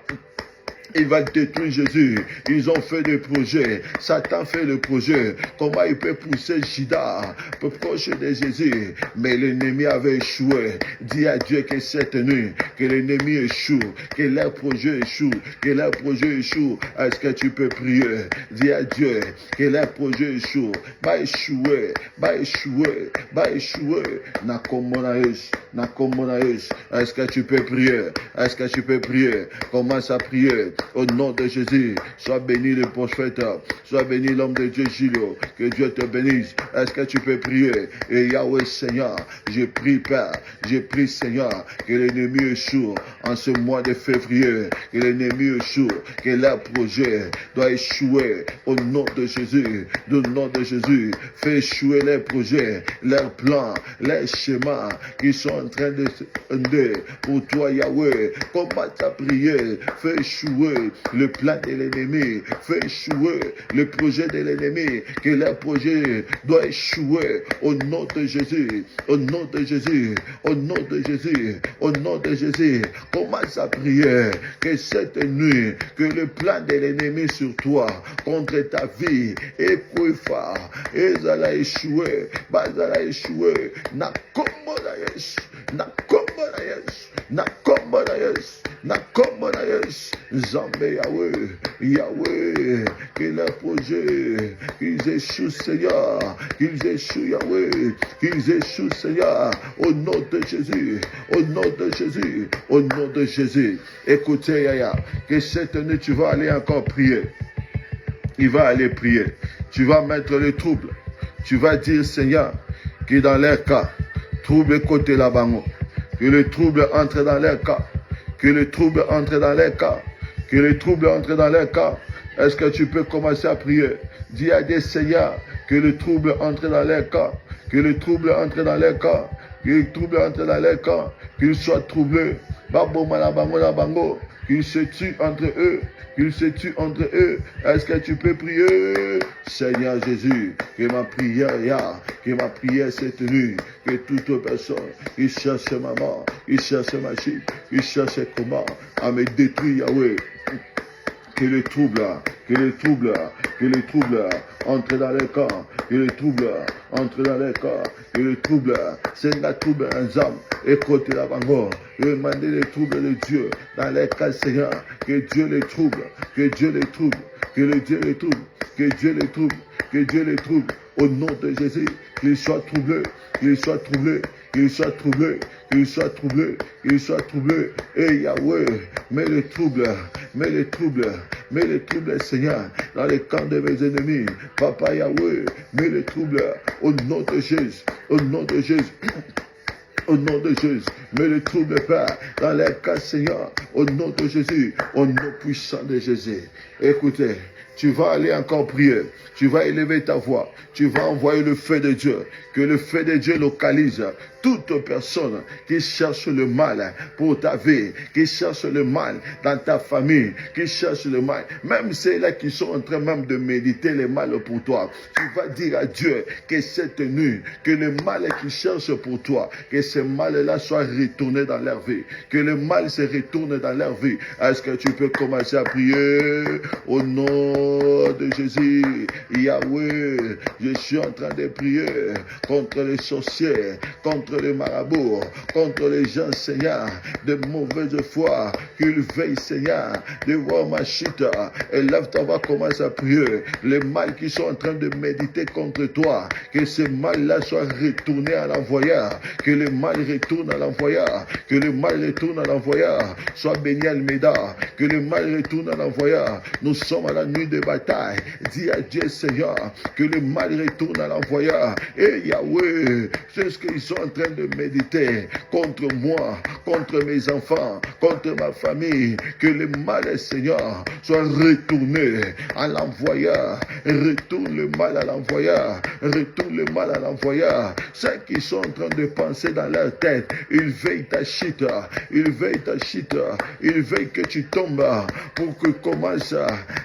Speaker 1: détruire Jésus. Ils ont fait des projets. Satan fait le projet. Comment il peut pousser Judas proche de Jésus? Mais l'ennemi avait échoué. Dis à Dieu que cette nuit, que l'ennemi échoue, que leur projet échoue, que leur projet échoue. Est-ce que tu peux prier? Dis à Dieu que leur projet échoue. Va échouer, va échouer, va échouer. Nakomonaïs. Est-ce que tu peux prier? Est-ce que tu peux prier? Commence à prier. Au nom de Jésus, sois béni le prophète, sois béni l'homme de Dieu Gilio, que Dieu te bénisse. Est-ce que tu peux prier? Et Yahweh Seigneur, je prie Père, je prie Seigneur, que l'ennemi échoue en ce mois de février, que l'ennemi échoue, que leur projet doit échouer au nom de Jésus, au nom de Jésus. Fais échouer leurs projets, leurs plans, leurs schémas qui sont en train de se pour toi Yahweh. Commence à prier, fais échouer le plan de l'ennemi, fait échouer le projet de l'ennemi, que leur projet doit échouer au nom de Jésus, au nom de Jésus, au nom de Jésus, au nom de Jésus. Commence à prier que cette nuit, que le plan de l'ennemi sur toi, contre ta vie, et ça a échoué, bazala échoué, na komonayesh, Zambé Yahweh, que leur projet, qu'ils échouent Seigneur, qu'ils échouent Yahweh, qu'ils échouent Seigneur, au nom de Jésus, au nom de Jésus, au nom de Jésus. Écoutez Yaya, que cette nuit tu vas aller encore prier. Il va aller prier. Tu vas mettre le trouble. Tu vas dire Seigneur, que dans leur cas, trouble côté là-bas, que le trouble entre dans leur cas. Que le trouble entre dans les cas. Que le trouble entre dans les cas. Est-ce que tu peux commencer à prier? Dis à des Seigneurs que le trouble entre dans les cas. Que le trouble entre dans les cas. Que le trouble entre dans les cas. Qu'ils soient troublés. Qu'ils se tuent entre eux. Qu'ils se tuent entre eux. Est-ce que tu peux prier? Seigneur Jésus, que ma prière cette nuit, que toute personne qui cherche maman, qui cherche ma fille, qui cherche comment à me détruire Yahweh, que les troubles entrent dans les camps, que les troubles entrent dans les camps, que les troubles, c'est la trouble en âme, et côté la bango, demandez les troubles de Dieu dans les cas Seigneur, que Dieu les trouble, que Dieu les trouble, que Dieu les trouble, que Dieu les trouble, que Dieu les trouble, au nom de Jésus, qu'ils soient troublés, qu'ils soient troublés, qu'il soit troublé, qu'il soit troublé, qu'il soit troublé. Et Yahweh, mets les troubles, Seigneur, dans les camps de mes ennemis. Papa Yahweh, mets les troubles au nom de Jésus, au nom de Jésus. Au nom de Jésus, mets le trouble, Père, dans les cas, Seigneur, au nom de Jésus, au nom puissant de Jésus. Écoutez, tu vas aller encore prier, tu vas élever ta voix, tu vas envoyer le feu de Dieu, que le feu de Dieu localise toute personne qui cherche le mal pour ta vie, qui cherche le mal dans ta famille, qui cherche le mal, même ceux-là qui sont en train même de méditer le mal pour toi. Tu vas dire à Dieu que cette nuit, que le mal qui cherche pour toi, que ce mal-là soit retourné dans leur vie, que le mal se retourne dans leur vie. Est-ce que tu peux commencer à prier au nom de Jésus? Yahweh, je suis en train de prier contre les sorciers, contre les marabouts, contre les gens, Seigneur, de mauvaise foi, qu'ils veillent, Seigneur, de voir ma chute. Et lève ta voix, commence à prier. Les mal qui sont en train de méditer contre toi, que ce mal-là soit retourné à l'envoyeur, que le mal retourne à l'envoyeur, que le mal retourne à l'envoyeur. Sois béni Almeida, que le mal retourne à l'envoyeur. Nous sommes à la nuit de bataille. Dis à Dieu, Seigneur, que le mal retourne à l'envoyeur. Et Yahweh, c'est ce qu'ils sont en train de méditer contre moi, contre mes enfants, contre ma famille, que le mal, Seigneur, soit retourné à l'envoyeur. Retourne le mal à l'envoyeur. Retourne le mal à l'envoyeur. Ceux qui sont en train de penser dans leur tête, ils veillent ta chute, ils veillent ta chute, ils veillent que tu tombes pour qu'ils commencent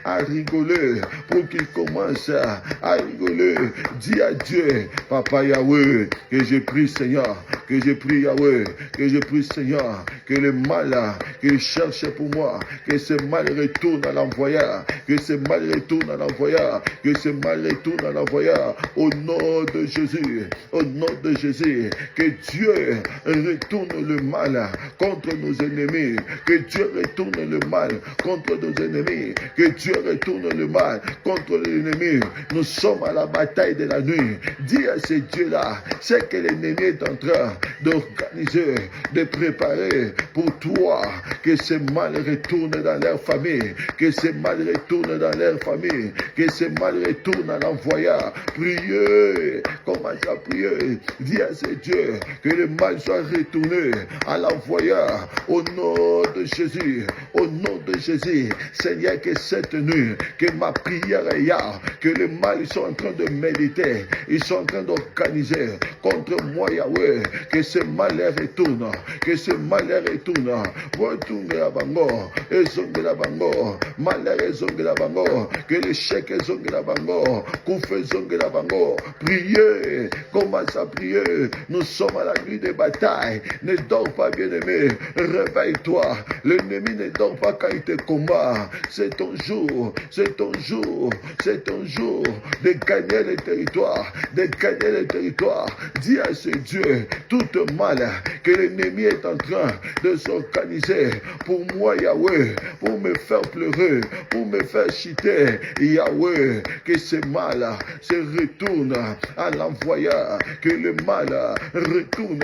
Speaker 1: à rigoler, pour qu'ils commencent à rigoler. Dis à Dieu, Papa Yahweh, que je prie, Seigneur, que je prie, Yahweh, que je prie, Seigneur, que le mal qu'il cherche pour moi, que ce mal retourne à l'envoyeur, que ce mal retourne à l'envoyeur, que ce mal retourne à l'envoyeur, au nom de Jésus, au nom de Jésus, que Dieu retourne le mal contre nos ennemis, que Dieu retourne le mal contre nos ennemis, que Dieu retourne le mal contre l'ennemi. Nous sommes à la bataille de la nuit. Dis à ce Dieu-là, c'est que l'ennemi est en train d'organiser, de préparer pour toi, que ce mal retourne dans leur famille, que ce mal retourne dans leur famille, que ce mal retourne à l'envoyeur. Priez, commence à prier. Dis à ce Dieu que le mal soit retourné à l'envoyeur au nom de Jésus, au nom de Jésus. Seigneur, que cette nuit, que ma prière est là, que le mal, ils sont en train de méditer, ils sont en train d'organiser contre moi, Yahweh, que ce mal les retourne, que ce mal les retourne. Retourne la bango, et zongue la bango, malheur et zongue la bango, que l'échec est zongue la bango, qu'on fait zongue la bango. Priez, commence à prier. Nous sommes à la nuit des batailles. Ne dors pas, bien-aimé. Réveille-toi. L'ennemi ne dort pas quand il te combat. C'est ton jour. C'est ton jour. C'est ton jour de gagner les territoires. De gagner les territoires. Dis à ce Dieu tout mal que l'ennemi est en train de s'organiser pour moi, Yahweh, pour me faire pleurer, pour me faire chiter. Yahweh, que ce mal se retourne à l'envoyeur. Que le mal retourne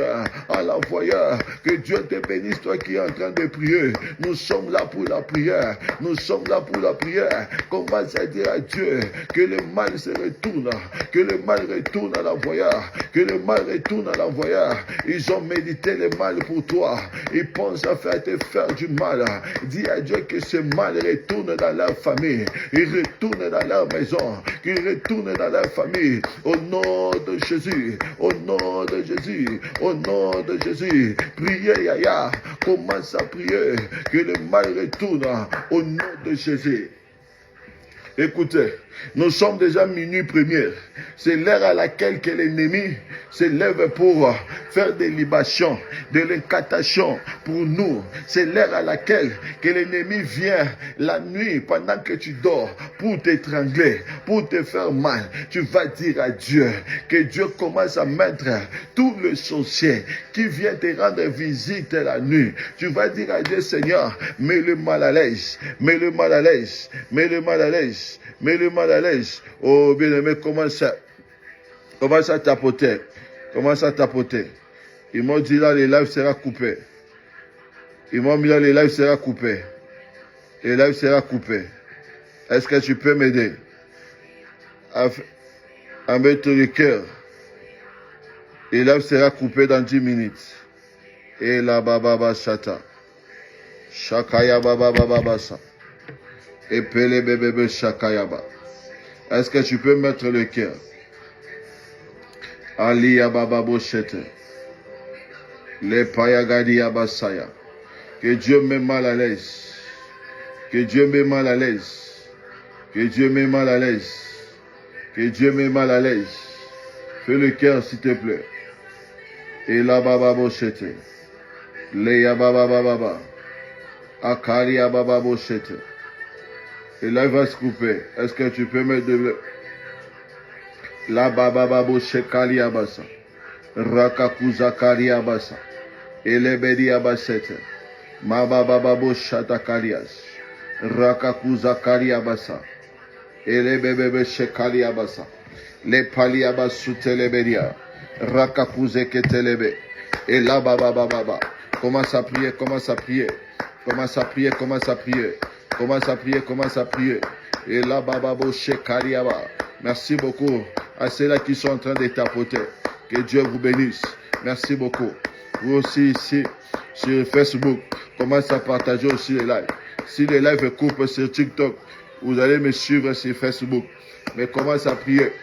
Speaker 1: à l'envoyeur. Que Dieu te bénisse, toi qui es en train de prier. Nous sommes là pour la prière. Nous sommes là pour la prière. Commence à dire à Dieu que le mal se retourne. Que le mal retourne à l'envoyeur. Que le mal retourne à l'envoyeur. Ils ont médité le mal pour toi. Ils pensent à faire te faire du mal. Dis à Dieu que ce mal retourne dans leur famille. Il retourne dans leur maison. Qu'il retourne dans leur famille. Au nom de Jésus. Au nom de Jésus. Au nom de Jésus. Priez, Yaya. Commence à prier. Que le mal retourne au nom de Jésus. Écoutez, nous sommes déjà minuit première. C'est l'heure à laquelle que l'ennemi se lève pour faire des libations, de l'incantation pour nous. C'est l'heure à laquelle que l'ennemi vient la nuit pendant que tu dors pour t'étrangler, pour te faire mal. Tu vas dire à Dieu que Dieu commence à mettre tout le sorcier qui vient te rendre visite la nuit. Tu vas dire à Dieu, Seigneur, mets le mal à l'aise, mets le mal à l'aise, mets le mal à l'aise. Mets le mal à l'aise. Oh, bien-aimé, commence à tapoter. Commence à tapoter. Ils m'ont dit là, les lives sera coupé. Ils m'ont dit là, les lives sera coupé. Les lives sera coupé. Est-ce que tu peux m'aider à mettre le cœur? Les lives sera coupé dans 10 minutes. Et la baba chata. Shakaya baba baba sa. Et pele bébé shakayaba. Est-ce que tu peux mettre le cœur? Ali Baba Boshete. Le Payagadi Abasaya. Que Dieu me mal à l'aise. Que Dieu me mal à l'aise. Que Dieu me mal à l'aise. Que Dieu me mal à l'aise. Fais le cœur s'il te plaît. Et la Baba Boshete. Le Yababa Baba. Akari Baba Boshete. Et là, il va se couper. Est-ce que tu peux mettre de... La baba babo shekali abasa. Rakakuza kari abasa. Elebedi abasete. Ma baba babo shatakalias. Rakakuza kari abasa. Elebebebe shekali abasa. Le pali abasute lebedia. Rakakuze ketelebe. Et la baba baba. Commence à prier, commence à prier. Commence à prier, commence à prier. Commence à prier, commence à prier. Et là, bababo shekariaba. Merci beaucoup à ceux-là qui sont en train de tapoter. Que Dieu vous bénisse. Merci beaucoup. Vous aussi ici sur Facebook, commencez à partager aussi les lives. Si les lives coupent sur TikTok, vous allez me suivre sur Facebook. Mais commence à prier.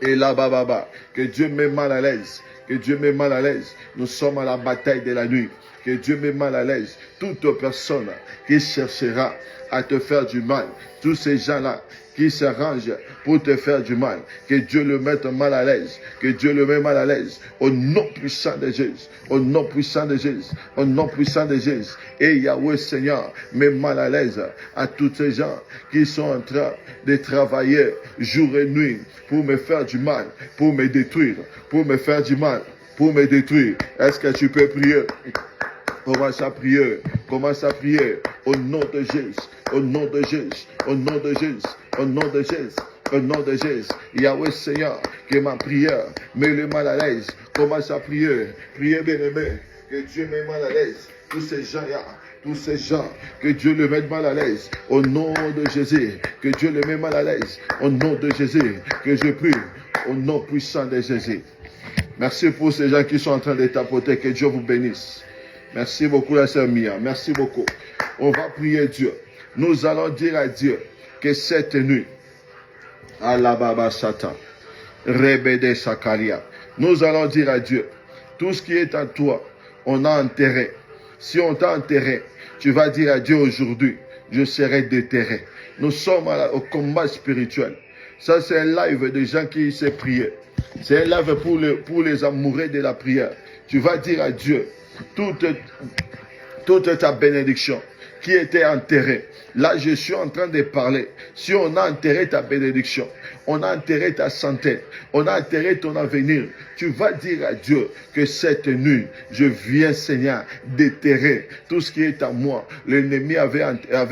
Speaker 1: Et là, baba, que Dieu met mal à l'aise. Que Dieu met mal à l'aise. Nous sommes à la bataille de la nuit. Que Dieu met mal à l'aise toute personne qui cherchera à te faire du mal. Tous ces gens-là qui s'arrangent pour te faire du mal. Que Dieu le mette mal à l'aise. Que Dieu le mette mal à l'aise. Au nom puissant de Jésus. Au nom puissant de Jésus. Au nom puissant de Jésus. Et Yahweh Seigneur met mal à l'aise à tous ces gens qui sont en train de travailler jour et nuit pour me faire du mal, pour me détruire, pour me faire du mal, pour me détruire. Est-ce que tu peux prier? Commence à prier, commence à prier au nom de Jésus, au nom de Jésus, au nom de Jésus, au nom de Jésus, au nom de Jésus. Yahweh Seigneur, que ma prière met le mal à l'aise. Commence à prier, priez bien-aimé, que Dieu met mal à l'aise. Tous ces gens-là, tous ces gens, que Dieu le mette mal à l'aise. Au nom de Jésus, que Dieu le mette mal à l'aise. Au nom de Jésus, que je prie, au nom puissant de Jésus. Merci pour ces gens qui sont en train de tapoter, que Dieu vous bénisse. Merci beaucoup la sœur Mia, merci beaucoup. On va prier Dieu. Nous allons dire à Dieu que cette nuit, Alababa Satan, Rebede Sakaria, nous allons dire à Dieu, tout ce qui est en toi, on a enterré. Si on t'a enterré, tu vas dire à Dieu aujourd'hui, je serai déterré. Nous sommes au combat spirituel. Ça c'est un live de gens qui s'est prié. C'est un live pour les amoureux de la prière. Tu vas dire à Dieu, toute ta bénédiction qui était enterrée. Là, je suis en train de parler. Si on a enterré ta bénédiction, on a enterré ta santé, on a enterré ton avenir, tu vas dire à Dieu que cette nuit, je viens, Seigneur, déterrer tout ce qui est à moi. L'ennemi avait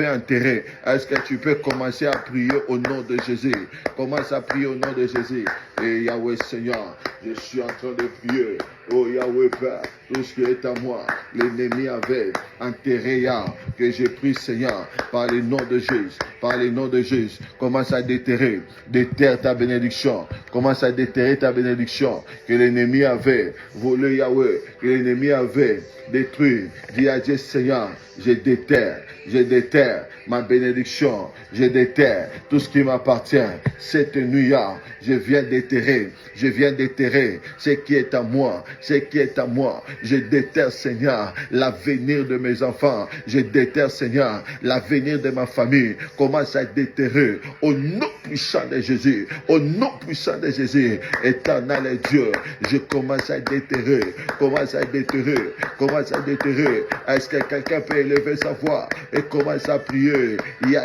Speaker 1: enterré. Est-ce que tu peux commencer à prier au nom de Jésus? Commence à prier au nom de Jésus. Et Yahweh, Seigneur, je suis en train de prier. Oh Yahweh, Père, tout ce qui est à moi, l'ennemi avait enterré, que je prie, Seigneur, par le nom de Jésus, par le nom de Jésus. Commence à déterrer, déterre ta bénédiction. Commence à déterrer ta bénédiction que l'ennemi avait volé, Yahweh, que l'ennemi avait détruit. Dis à Dieu, Seigneur, je déterre ma bénédiction, je déterre tout ce qui m'appartient. Cette nuit-là, je viens déterrer ce qui est à moi, ce qui est à moi. Je déterre, Seigneur, l'avenir de mes enfants. Je déterre, Seigneur, l'avenir de ma famille. Comment commence à déterrer au nom puissant de Jésus, au nom puissant de Jésus. Éternel Dieu, je commence à déterrer, commence à déterrer, commence à déterrer. Est-ce que quelqu'un peut élever sa voix et commence à prier? Ya.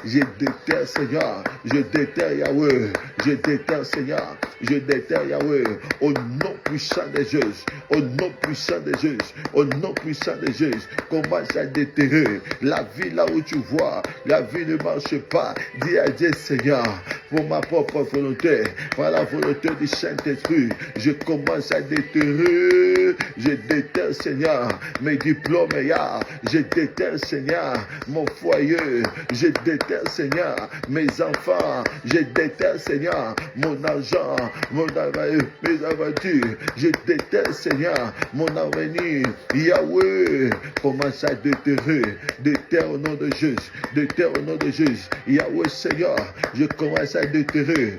Speaker 1: Je déterre Seigneur, je déterre Yahweh, je déterre Seigneur, je déterre Yahweh, au nom puissant de Jésus, au nom puissant de Jésus, au nom puissant de Jésus. Commence à déterrer la vie là où tu vois, la vie ne marche pas. Dis à Dieu Seigneur, pour ma propre volonté, par la volonté du Saint-Esprit, je commence à déterrer, je déterre Seigneur, mes diplômes, je déterre Seigneur, mon foyer, je déterre Seigneur, mes enfants, je déterre Seigneur, mon argent, mes aventures, je déterre Seigneur, mon avenir. Yahweh, commence à déterrer, déterre au nom de Jésus, déterre au nom de Jésus. Yahweh Seigneur, je commence à déterrer,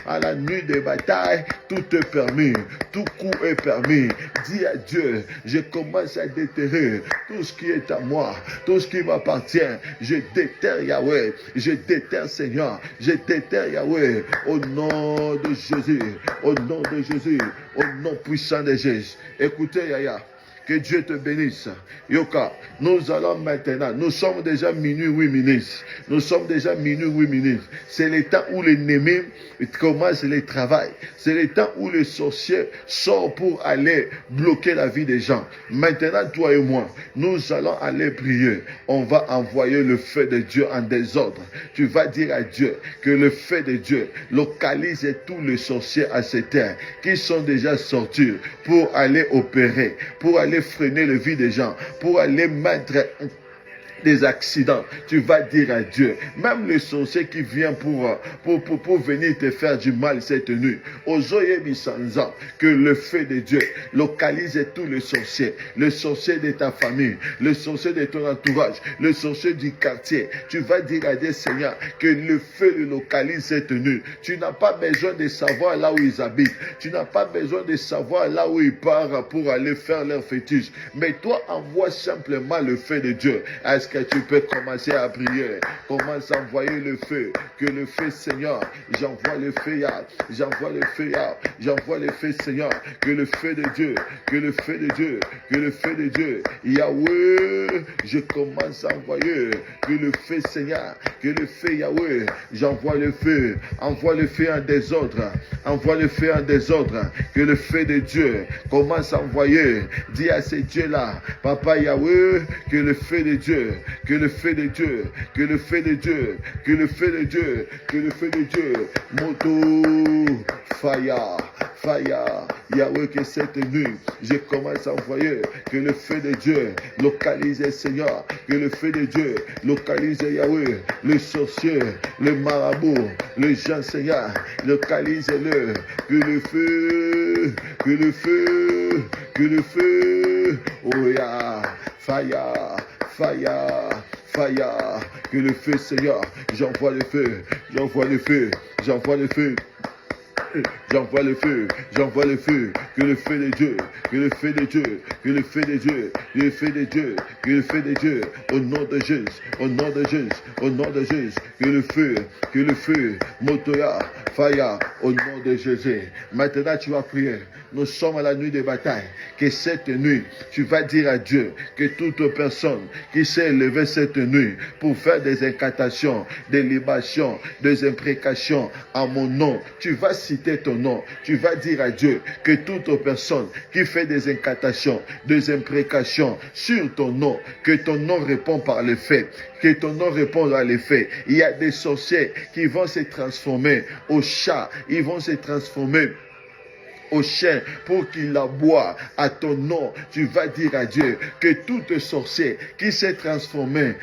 Speaker 1: à la nuit des batailles, tout est permis, tout coup est permis. Dis à Dieu, je commence à déterrer tout ce qui est à moi, tout ce qui m'appartient. Je déterre Yahweh, je déterre Seigneur, je déterre Yahweh, au nom de Jésus, au nom de Jésus, au nom puissant de Jésus. Écoutez Yaya, que Dieu te bénisse. Yoka, nous allons maintenant, nous sommes déjà minuit 8 minutes. Nous sommes déjà minuit 8 minutes. C'est le temps où l'ennemi commence le travail. C'est le temps où le sorcier sort pour aller bloquer la vie des gens. Maintenant, toi et moi, nous allons aller prier. On va envoyer le feu de Dieu en désordre. Tu vas dire à Dieu que le feu de Dieu localise tous les sorciers à cette terre qui sont déjà sortis pour aller opérer, pour aller freiner la vie des gens, pour aller mettre des accidents. Tu vas dire à Dieu, même le sorcier qui vient pour venir te faire du mal cette nuit, que le feu de Dieu localise tous les sorciers, le sorcier de ta famille, le sorcier de ton entourage, le sorcier du quartier. Tu vas dire à Dieu, Seigneur, que le feu le localise cette nuit. Tu n'as pas besoin de savoir là où ils habitent, tu n'as pas besoin de savoir là où ils partent pour aller faire leur fétiche, mais toi envoie simplement le feu de Dieu. Est-ce que tu peux commencer à prier? Commence à envoyer le feu. Que le feu, Seigneur, j'envoie le feu, j'envoie le feu, j'envoie le feu, Seigneur. Que le feu de Dieu, que le feu de Dieu, que le feu de Dieu. Yahweh, je commence à envoyer. Que le feu, Seigneur, que le feu, Yahweh, j'envoie le feu. Envoie le feu en désordre. Envoie le feu en désordre. Que le feu de Dieu commence à envoyer. Dis à ces dieux-là, Papa Yahweh, que le feu de Dieu, que le feu de Dieu, que le feu de Dieu, que le feu de Dieu, que le feu de Dieu, moto, fire, fire, Yahweh, que cette nuit, je commence à envoyer, que le feu de Dieu localise, Seigneur, que le feu de Dieu localise, Yahweh, le sorcier, le marabout, le gens, Seigneur, localise-le, que le feu, que le feu, que le feu, oh yeah, fire, fire, fire, que le feu, Seigneur, j'envoie le feu, j'envoie le feu, j'envoie le feu. J'envoie le feu, j'envoie le feu, que le feu de Dieu, que le feu de Dieu, que le feu de Dieu, que le feu de Dieu, que le feu de Dieu, au nom de Jésus, au nom de Jésus, au nom de Jésus, que le feu, Motoya, Faya, au nom de Jésus. Maintenant tu vas prier. Nous sommes à la nuit des batailles. Que cette nuit, tu vas dire à Dieu que toute personne qui s'est levée cette nuit pour faire des incantations, des libations, des imprécations à mon nom, tu vas citer ton nom. Tu vas dire à Dieu que toute personne qui fait des incantations, des imprécations sur ton nom, que ton nom répond par les faits. Que ton nom réponde à l'effet. Il y a des sorciers qui vont se transformer au chat. Ils vont se transformer au chien pour qu'il aboie à ton nom. Tu vas dire à Dieu que tout sorcier qui s'est transformé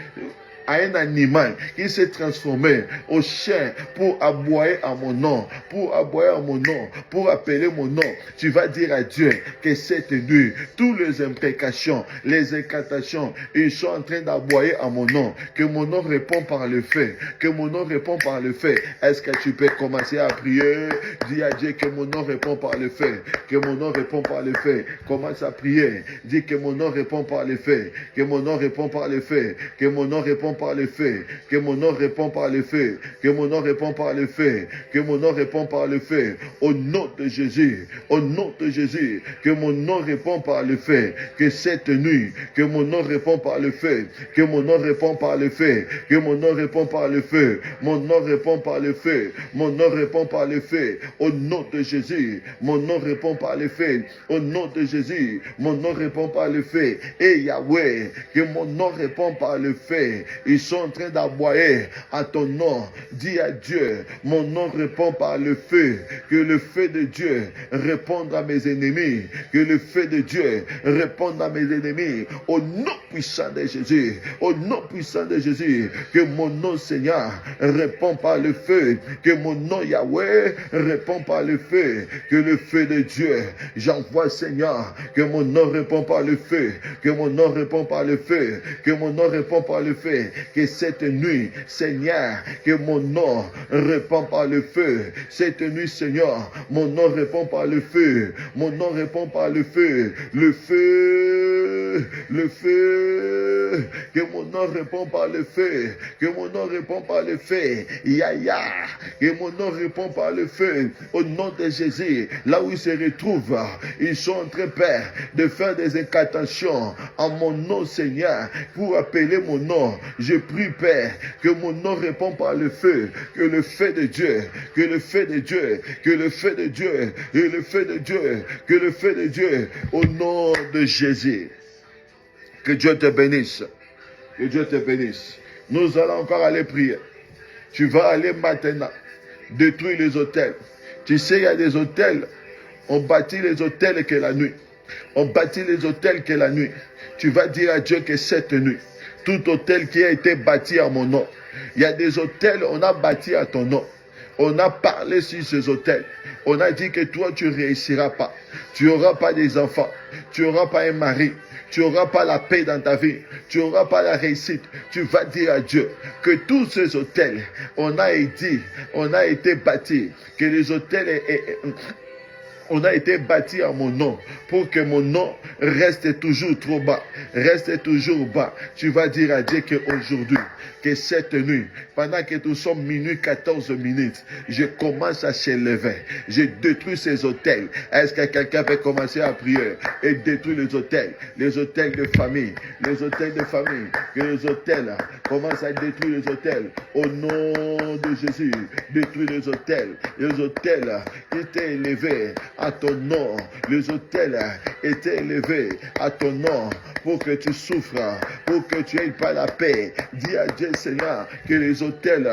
Speaker 1: à un animal qui s'est transformé au chien pour aboyer à mon nom, pour aboyer à mon nom, pour appeler mon nom. Tu vas dire à Dieu que cette nuit, toutes les imprécations, les incantations, ils sont en train d'aboyer à mon nom, que mon nom répond par le fait, que mon nom répond par le fait. Est-ce que tu peux commencer à prier? Dis à Dieu que mon nom répond par le fait, que mon nom répond par le fait. Commence à prier. Dis que mon nom répond par le fait, que mon nom répond par le fait, que mon nom répond par le feu, que mon nom répond par le feu, que mon nom répond par le feu, que mon nom répond par le feu, au nom de Jésus, au nom de Jésus, que mon nom répond par le feu, que cette nuit, que mon nom répond par le feu, que mon nom répond par le feu, que mon nom répond par le feu, mon nom répond par le feu, mon nom répond par le feu, au nom de Jésus, mon nom répond par le feu, au nom de Jésus, mon nom répond par le feu, et Yahweh, que mon nom répond par le feu, ils sont en train d'aboyer à ton nom, dis à Dieu, mon nom répond par le feu, que le feu de Dieu réponde à mes ennemis, que le feu de Dieu réponde à mes ennemis, au nom puissant de Jésus, au nom puissant de Jésus, que mon nom Seigneur répond par le feu, que mon nom Yahweh répond par le feu, que le feu de Dieu, j'envoie Seigneur, que mon nom répond par le feu, que mon nom répond par le feu, que mon nom répond par le feu, que cette nuit Seigneur, que mon nom répond par le feu, cette nuit Seigneur, mon nom répond par le feu, mon nom répond par le feu, le feu, le feu, que mon nom répond par le feu, que mon nom répond par le feu, Yaya, que mon nom répond par le feu, au nom de Jésus, là où ils se retrouvent, ils sont en train, Père, de faire des incantations en mon nom, Seigneur, pour appeler mon nom. Je prie, Père, que mon nom répond par le feu, que le feu de Dieu, que le feu de Dieu, que le feu de Dieu, et le feu de Dieu, que le feu de Dieu, au nom de Jésus. Que Dieu te bénisse. Que Dieu te bénisse. Nous allons encore aller prier. Tu vas aller maintenant détruire les hôtels. Tu sais, il y a des hôtels. On bâtit les hôtels que la nuit. On bâtit les hôtels que la nuit. Tu vas dire à Dieu que cette nuit, tout hôtel qui a été bâti à mon nom, il y a des hôtels on a bâti à ton nom. On a parlé sur ces hôtels. On a dit que toi, tu ne réussiras pas. Tu n'auras pas des enfants. Tu n'auras pas un mari. Tu n'auras pas la paix dans ta vie. Tu n'auras pas la réussite. Tu vas dire à Dieu que tous ces hôtels, on a été bâtis. Que les hôtels on a été bâti à mon nom pour que mon nom reste toujours trop bas, reste toujours bas. Tu vas dire à Dieu qu'aujourd'hui, que cette nuit, pendant que nous sommes minuit 14 minutes, je commence à s'élever. Je détruis ces hôtels. Est-ce que quelqu'un peut commencer à prier et détruire les hôtels de famille, les hôtels de famille, que les hôtels commencent à détruire les hôtels. Au nom de Jésus, détruis les hôtels qui étaient élevés à ton nom. Les hôtels étaient élevés à ton nom pour que tu souffres, pour que tu n'aies pas la paix. Dis à Dieu, Seigneur, que les hôtels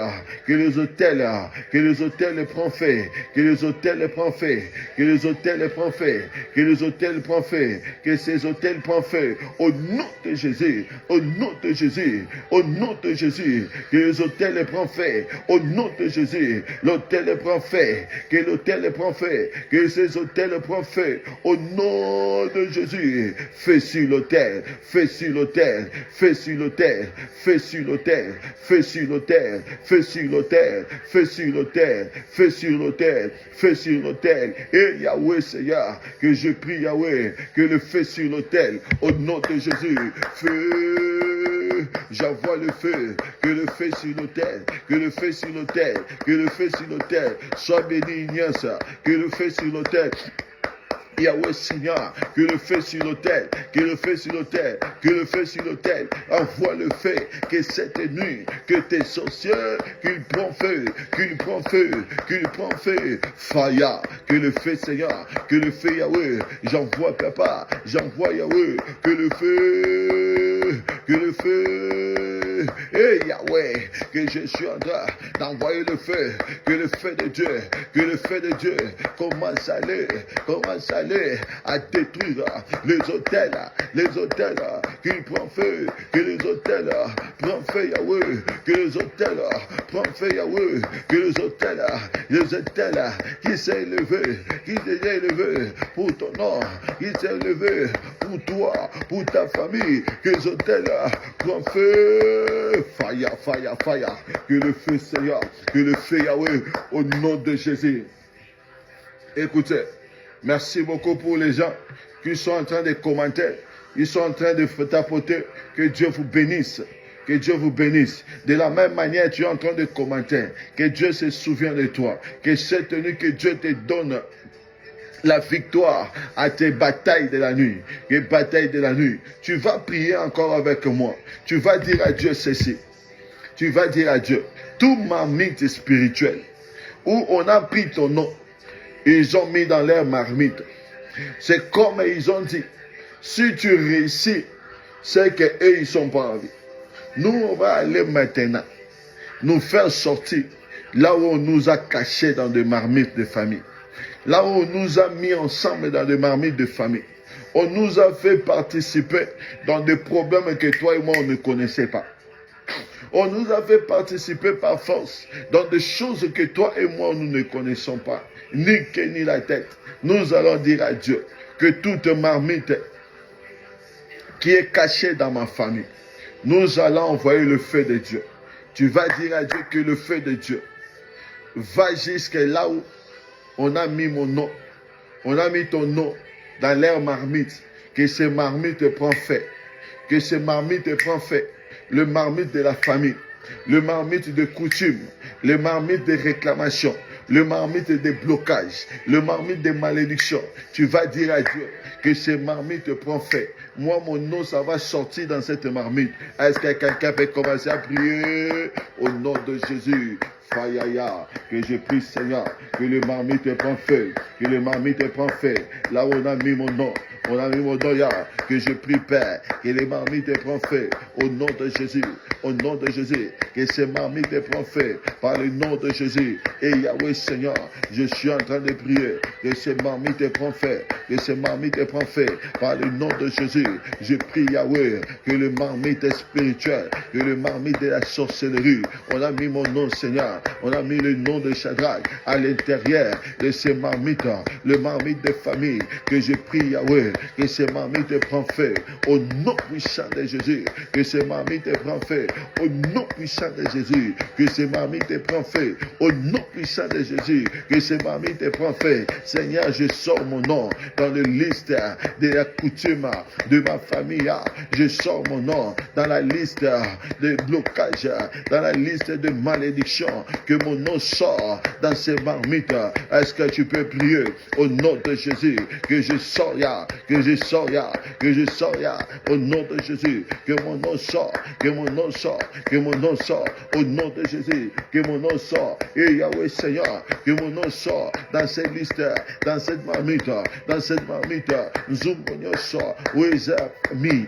Speaker 1: prennent feu, que les hôtels prennent feu, que les hôtels prennent feu, que les hôtels prennent feu, que ces hôtels prennent feu. Au nom de Jésus, au nom de Jésus, au nom de Jésus, que les hôtels prennent feu. Au nom de Jésus, l'hôtel prend feu, que l'hôtel prend feu, que ces hôtels prennent feu. Au nom de Jésus, fais sur l'hôtel, fais sur l'hôtel, fais sur l'hôtel, fais sur l'hôtel, fais sur l'hôtel, fais sur l'hôtel, fais sur l'hôtel, fais sur l'hôtel, fais sur l'hôtel. Et Yahweh Seigneur, que je prie Yahweh, que le feu sur l'hôtel, au nom de Jésus, feu, j'envoie le feu, que le feu sur l'autel, que le feu sur l'autel, que le feu sur l'autel, sois béni Ignace, que le feu sur l'autel. Yahweh Seigneur, que le feu sur l'autel, que le feu sur l'autel, que le feu sur l'autel, envoie le feu, que cette nuit, que tes sorciers, qu'il prend feu, qu'il prend feu, qu'il prend feu, Faya, que le feu Seigneur, que le feu Yahweh, j'envoie Papa, j'envoie Yahweh, que le feu, et Yahweh, que je suis en train d'envoyer le feu, que le feu de Dieu, que le feu de Dieu commence à aller à détruire les hôtels, qu'il prend feu, que les hôtels prennent feu Yahweh, que les hôtels prennent feu Yahweh, que les hôtels qui s'est élevé, pour ton nom, qui s'est élevé pour toi, pour ta famille, que les hôtels prennent feu, fire, que le feu Seigneur, que le feu Yahweh, au nom de Jésus. Écoutez, merci beaucoup pour les gens qui sont en train de commenter, ils sont en train de tapoter, que Dieu vous bénisse, Que Dieu vous bénisse. De la même manière, tu es en train de commenter. Que Dieu se souvient de toi. Que cette nuit, que Dieu te donne la victoire à tes batailles de la nuit. Les batailles de la nuit. Tu vas prier encore avec moi. Tu vas dire à Dieu ceci. Tu vas dire à Dieu, tout marmite spirituelle, où on a pris ton nom, ils ont mis dans leur marmite. C'est comme ils ont dit, si tu réussis, c'est qu'eux, ils sont pas en vie. Nous, on va aller maintenant, nous faire sortir là où on nous a cachés dans des marmites de famille. Là où on nous a mis ensemble dans des marmites de famille. On nous a fait participer dans des problèmes que toi et moi, on ne connaissait pas. On nous a fait participer par force dans des choses que toi et moi, nous ne connaissons pas. Ni queue ni la tête. Nous allons dire à Dieu que toute marmite qui est cachée dans ma famille, nous allons envoyer le feu de Dieu. Tu vas dire à Dieu que le feu de Dieu va jusqu'à là où on a mis mon nom. On a mis ton nom dans leur marmite. Que ces marmites prennent fait. Que ces marmites prennent fait. Le marmite de la famille, le marmite de coutume, le marmite de réclamation, le marmite de blocage, le marmite de malédiction. Tu vas dire à Dieu que ces marmites prennent fait. Moi, mon nom, ça va sortir dans cette marmite. Est-ce que quelqu'un peut commencer à prier au nom de Jésus? Fayaya, que je prie Seigneur, que le marmite prend feu, que le marmite prend feu. Là où on a mis mon nom. On a mis mon nom, que je prie Père, que les marmites prennent feu au nom de Jésus, au nom de Jésus, que ces marmites prennent feu par le nom de Jésus. Et Yahweh Seigneur, je suis en train de prier que ces marmites prennent feu, que ces marmites prennent feu par le nom de Jésus. Je prie Yahweh que le marmite spirituel, que le marmite de la sorcellerie, on a mis mon nom Seigneur, on a mis le nom de Shadrach à l'intérieur de ces marmites, le marmite de famille, que je prie Yahweh. Que ces marmites prennent feu au nom puissant de Jésus. Que ces marmites prennent feu au nom puissant de Jésus. Que ces marmites prennent feu au nom puissant de Jésus. Que ces marmites prennent feu. Seigneur, je sors mon nom dans la liste de la coutume de ma famille. Je sors mon nom dans la liste de blocage, dans la liste de malédiction. Que mon nom sort dans ces marmites. Est-ce que tu peux prier au nom de Jésus? Que je sors que je sors au nom de Jésus, que mon nom sort, que mon nom sort, que mon nom sort, au nom de Jésus, que mon nom sort, et Yahweh Seigneur, que mon nom sort dans cette liste, dans cette marmite, Zumbo sort, mi,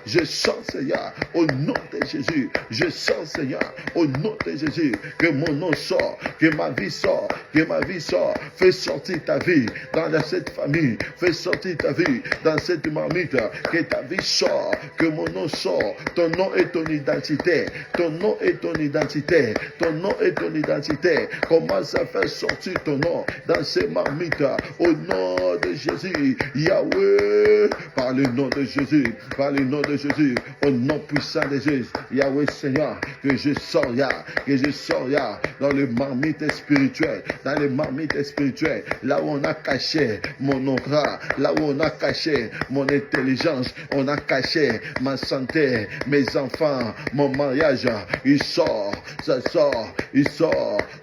Speaker 1: je sors Seigneur, au nom de Jésus, je sors Seigneur, au nom de Jésus, que mon nom sort, que ma vie sort, fais sortir ta vie dans cette famille, fais sortir ta vie dans cette marmite, que ta vie sort, que mon nom sort, ton nom est ton identité, ton nom est ton identité, ton nom est ton identité, commence à faire sortir ton nom dans ces marmites, au nom de Jésus, Yahweh, par le nom de Jésus, par le nom de Jésus, au nom puissant de Jésus, Yahweh Seigneur, que je sors dans les marmites spirituelles, dans les marmites spirituelles, là où on a caché mon aura, là où on a caché mon intelligence, on a caché ma santé, mes enfants, mon mariage, il sort,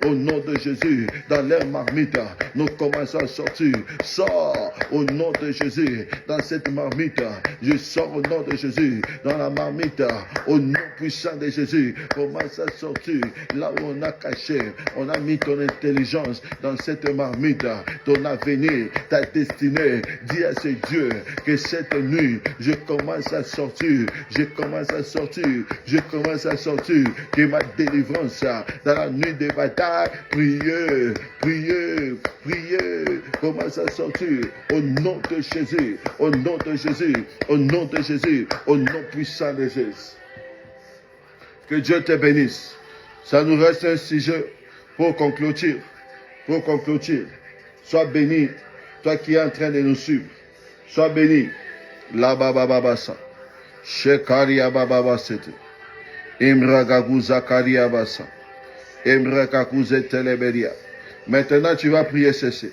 Speaker 1: au nom de Jésus, dans leur marmite, nous commençons à sortir, sors au nom de Jésus, dans cette marmite, je sors au nom de Jésus, dans la marmite, au nom puissant de Jésus, commence à sortir, là où on a caché, on a mis ton intelligence dans cette marmite, ton avenir, ta destinée, dis à ce Dieu que cette nuit, je commence à sortir, que ma délivrance dans la nuit des batailles, priez, commence à sortir au nom de Jésus, au nom de Jésus, au nom de Jésus, au nom puissant de Jésus. Que Dieu te bénisse. Ça nous reste un sujet pour conclure. Sois béni, toi qui es en train de nous suivre. Sois béni. La baba babasa. Shekaria baba sete. Imragagu zakaria basa. Imragagu zeteleberia. Maintenant, tu vas prier ceci.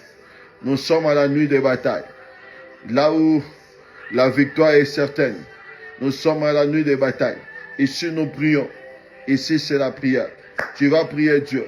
Speaker 1: Nous sommes à la nuit des batailles. Là où La victoire est certaine. Nous sommes à la nuit des batailles. Ici, nous prions. Ici, c'est la prière. Tu vas prier Dieu.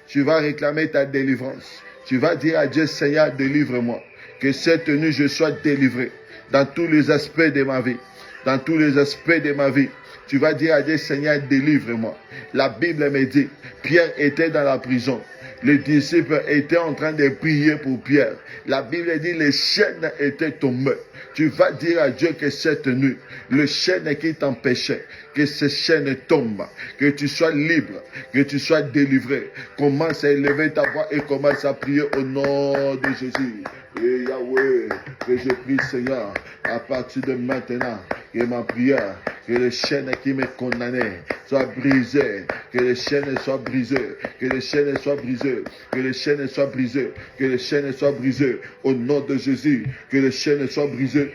Speaker 1: Tu vas réclamer ta délivrance. Tu vas dire à Dieu, Seigneur, délivre-moi. Que cette nuit, je sois délivré dans tous les aspects de ma vie. Dans tous les aspects de ma vie. Tu vas dire à Dieu, Seigneur, délivre-moi. La Bible me dit, Pierre était dans la prison. Les disciples étaient en train de prier pour Pierre. La Bible dit, les chaînes étaient tombées. Tu vas dire à Dieu que cette nuit, le chaîne qui t'empêchait, que ces chaînes tombent, que tu sois libre, que tu sois délivré. Commence à élever ta voix et commence à prier au nom de Jésus. Et Yahweh, que je prie Seigneur, à partir de maintenant, que ma prière, que les chaînes qui me condamnaient soient brisées, que les chaînes soient brisées, que les chaînes soient brisées, que les chaînes soient brisées, que les chaînes soient brisées, au nom de Jésus, que les chaînes soient brisées.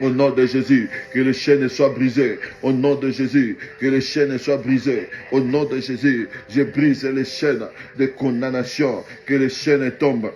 Speaker 1: Au nom de Jésus, que les chaînes soient brisées. Au nom de Jésus, que les chaînes soient brisées. Au nom de Jésus, je brise les chaînes de condamnation. Que les chaînes tombent.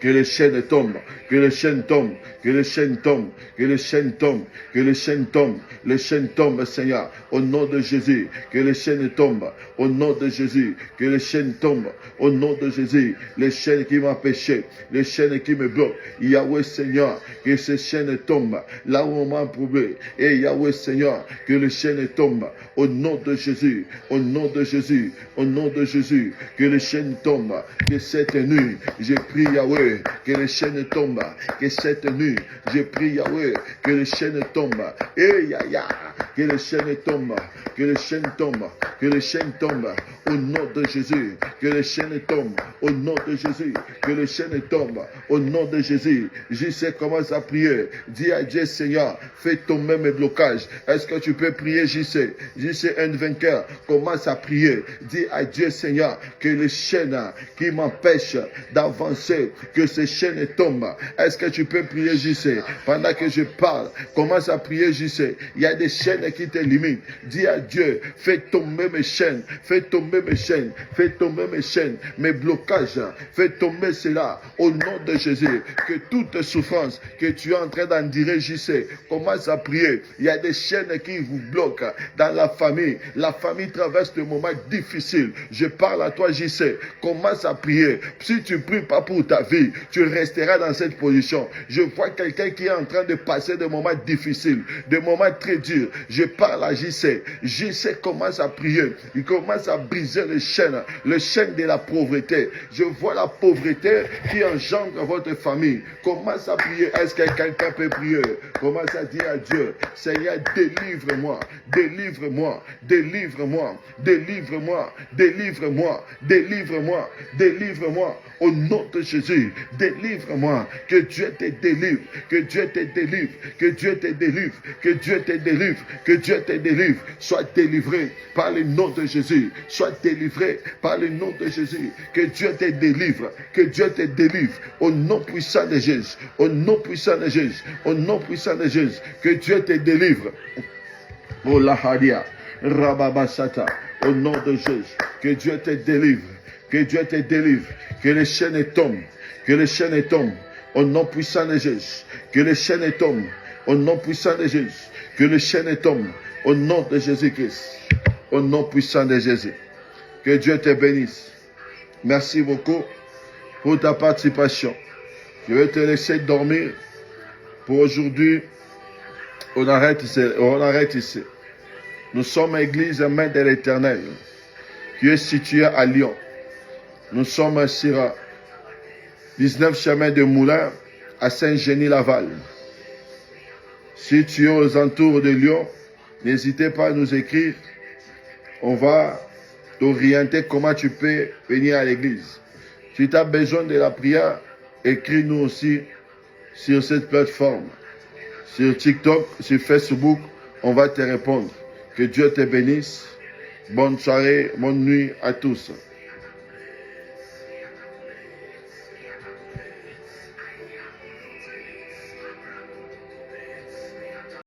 Speaker 1: Que les chaînes tombent, que les chaînes tombent, que les chaînes tombent, que les chaînes tombent, que les chaînes tombent, les chaînes tombent, Seigneur, au nom de Jésus, que les chaînes tombent, au nom de Jésus, que les chaînes tombent, au nom de Jésus, les chaînes qui m'empêchaient, les chaînes qui me bloquent, Yahweh Seigneur, que ces chaînes tombent, là où on m'a prouvé, et Yahweh Seigneur, que les chaînes tombent, au nom de Jésus, au nom de Jésus, au nom de Jésus, que les chaînes tombent, que cette nuit, j'ai pris Yahweh, que les chaînes tombent, que cette nuit, je prie Yahweh, que les chaînes tombent, et Yahya, que les chaînes tombent, que les chaînes tombent, que les chaînes tombent, au nom de Jésus, que les chaînes tombent, au nom de Jésus, que les chaînes tombent, au nom de Jésus. Je sais comment à prier, dis à Dieu Seigneur, fais tomber mes blocages. Est-ce que tu peux prier, je sais un vainqueur, commence à prier, dis à Dieu Seigneur, que les chaînes qui m'empêchent d'avancer, que ces chaînes tombent. Est-ce que tu peux prier, je sais, pendant que je parle, commence à prier, je sais, il y a des chaînes qui te limitent, dis à Dieu, fais tomber mes chaînes, fais tomber mes chaînes, fais tomber mes chaînes, mes blocages, fais tomber cela, au nom de Jésus, que toute souffrance que tu es en train d'endurer, je sais, commence à prier, il y a des chaînes qui vous bloquent dans la famille traverse des moments difficiles, je parle à toi, je sais, commence à prier, si tu pries pas pour ta vie, tu resteras dans cette position. Je vois quelqu'un qui est en train de passer des moments difficiles, des moments très durs. Je parle à JC. JC commence à prier. Il commence à briser les chaînes de la pauvreté. Je vois la pauvreté qui engendre votre famille. Commence à prier. Est-ce que quelqu'un peut prier? Commence à dire à Dieu, Seigneur, délivre-moi, délivre-moi, délivre-moi, délivre-moi, délivre-moi, délivre-moi, délivre-moi. Au nom de Jésus, délivre-moi, que Dieu te délivre, que Dieu te délivre, que Dieu te délivre, que Dieu te délivre, que Dieu te délivre. Sois délivré par le nom de Jésus, sois délivré par le nom de Jésus, que Dieu te délivre, que Dieu te délivre, au nom puissant de Jésus, au nom puissant de Jésus, au nom puissant de Jésus, que Dieu te délivre. Oh la hadia, Rababasata, au nom de Jésus, que Dieu te délivre, que Dieu te délivre, que les chaînes tombent, que les chaînes tombent, au nom puissant de Jésus, que les chaînes tombent, au nom puissant de Jésus, que les chaînes tombent, au nom de Jésus-Christ, au nom puissant de Jésus. Que Dieu te bénisse. Merci beaucoup pour ta participation. Je vais te laisser dormir. Pour aujourd'hui, on arrête ici. Nous sommes Église Main de l'Éternel, qui est située à Lyon. Nous sommes sur 19 chemin de Moulin à Saint-Genis-Laval. Si tu es aux alentours de Lyon, n'hésitez pas à nous écrire. On va t'orienter comment tu peux venir à l'église. Si tu as besoin de la prière, écris-nous aussi sur cette plateforme. Sur TikTok, sur Facebook, on va te répondre. Que Dieu te bénisse. Bonne soirée, bonne nuit à tous.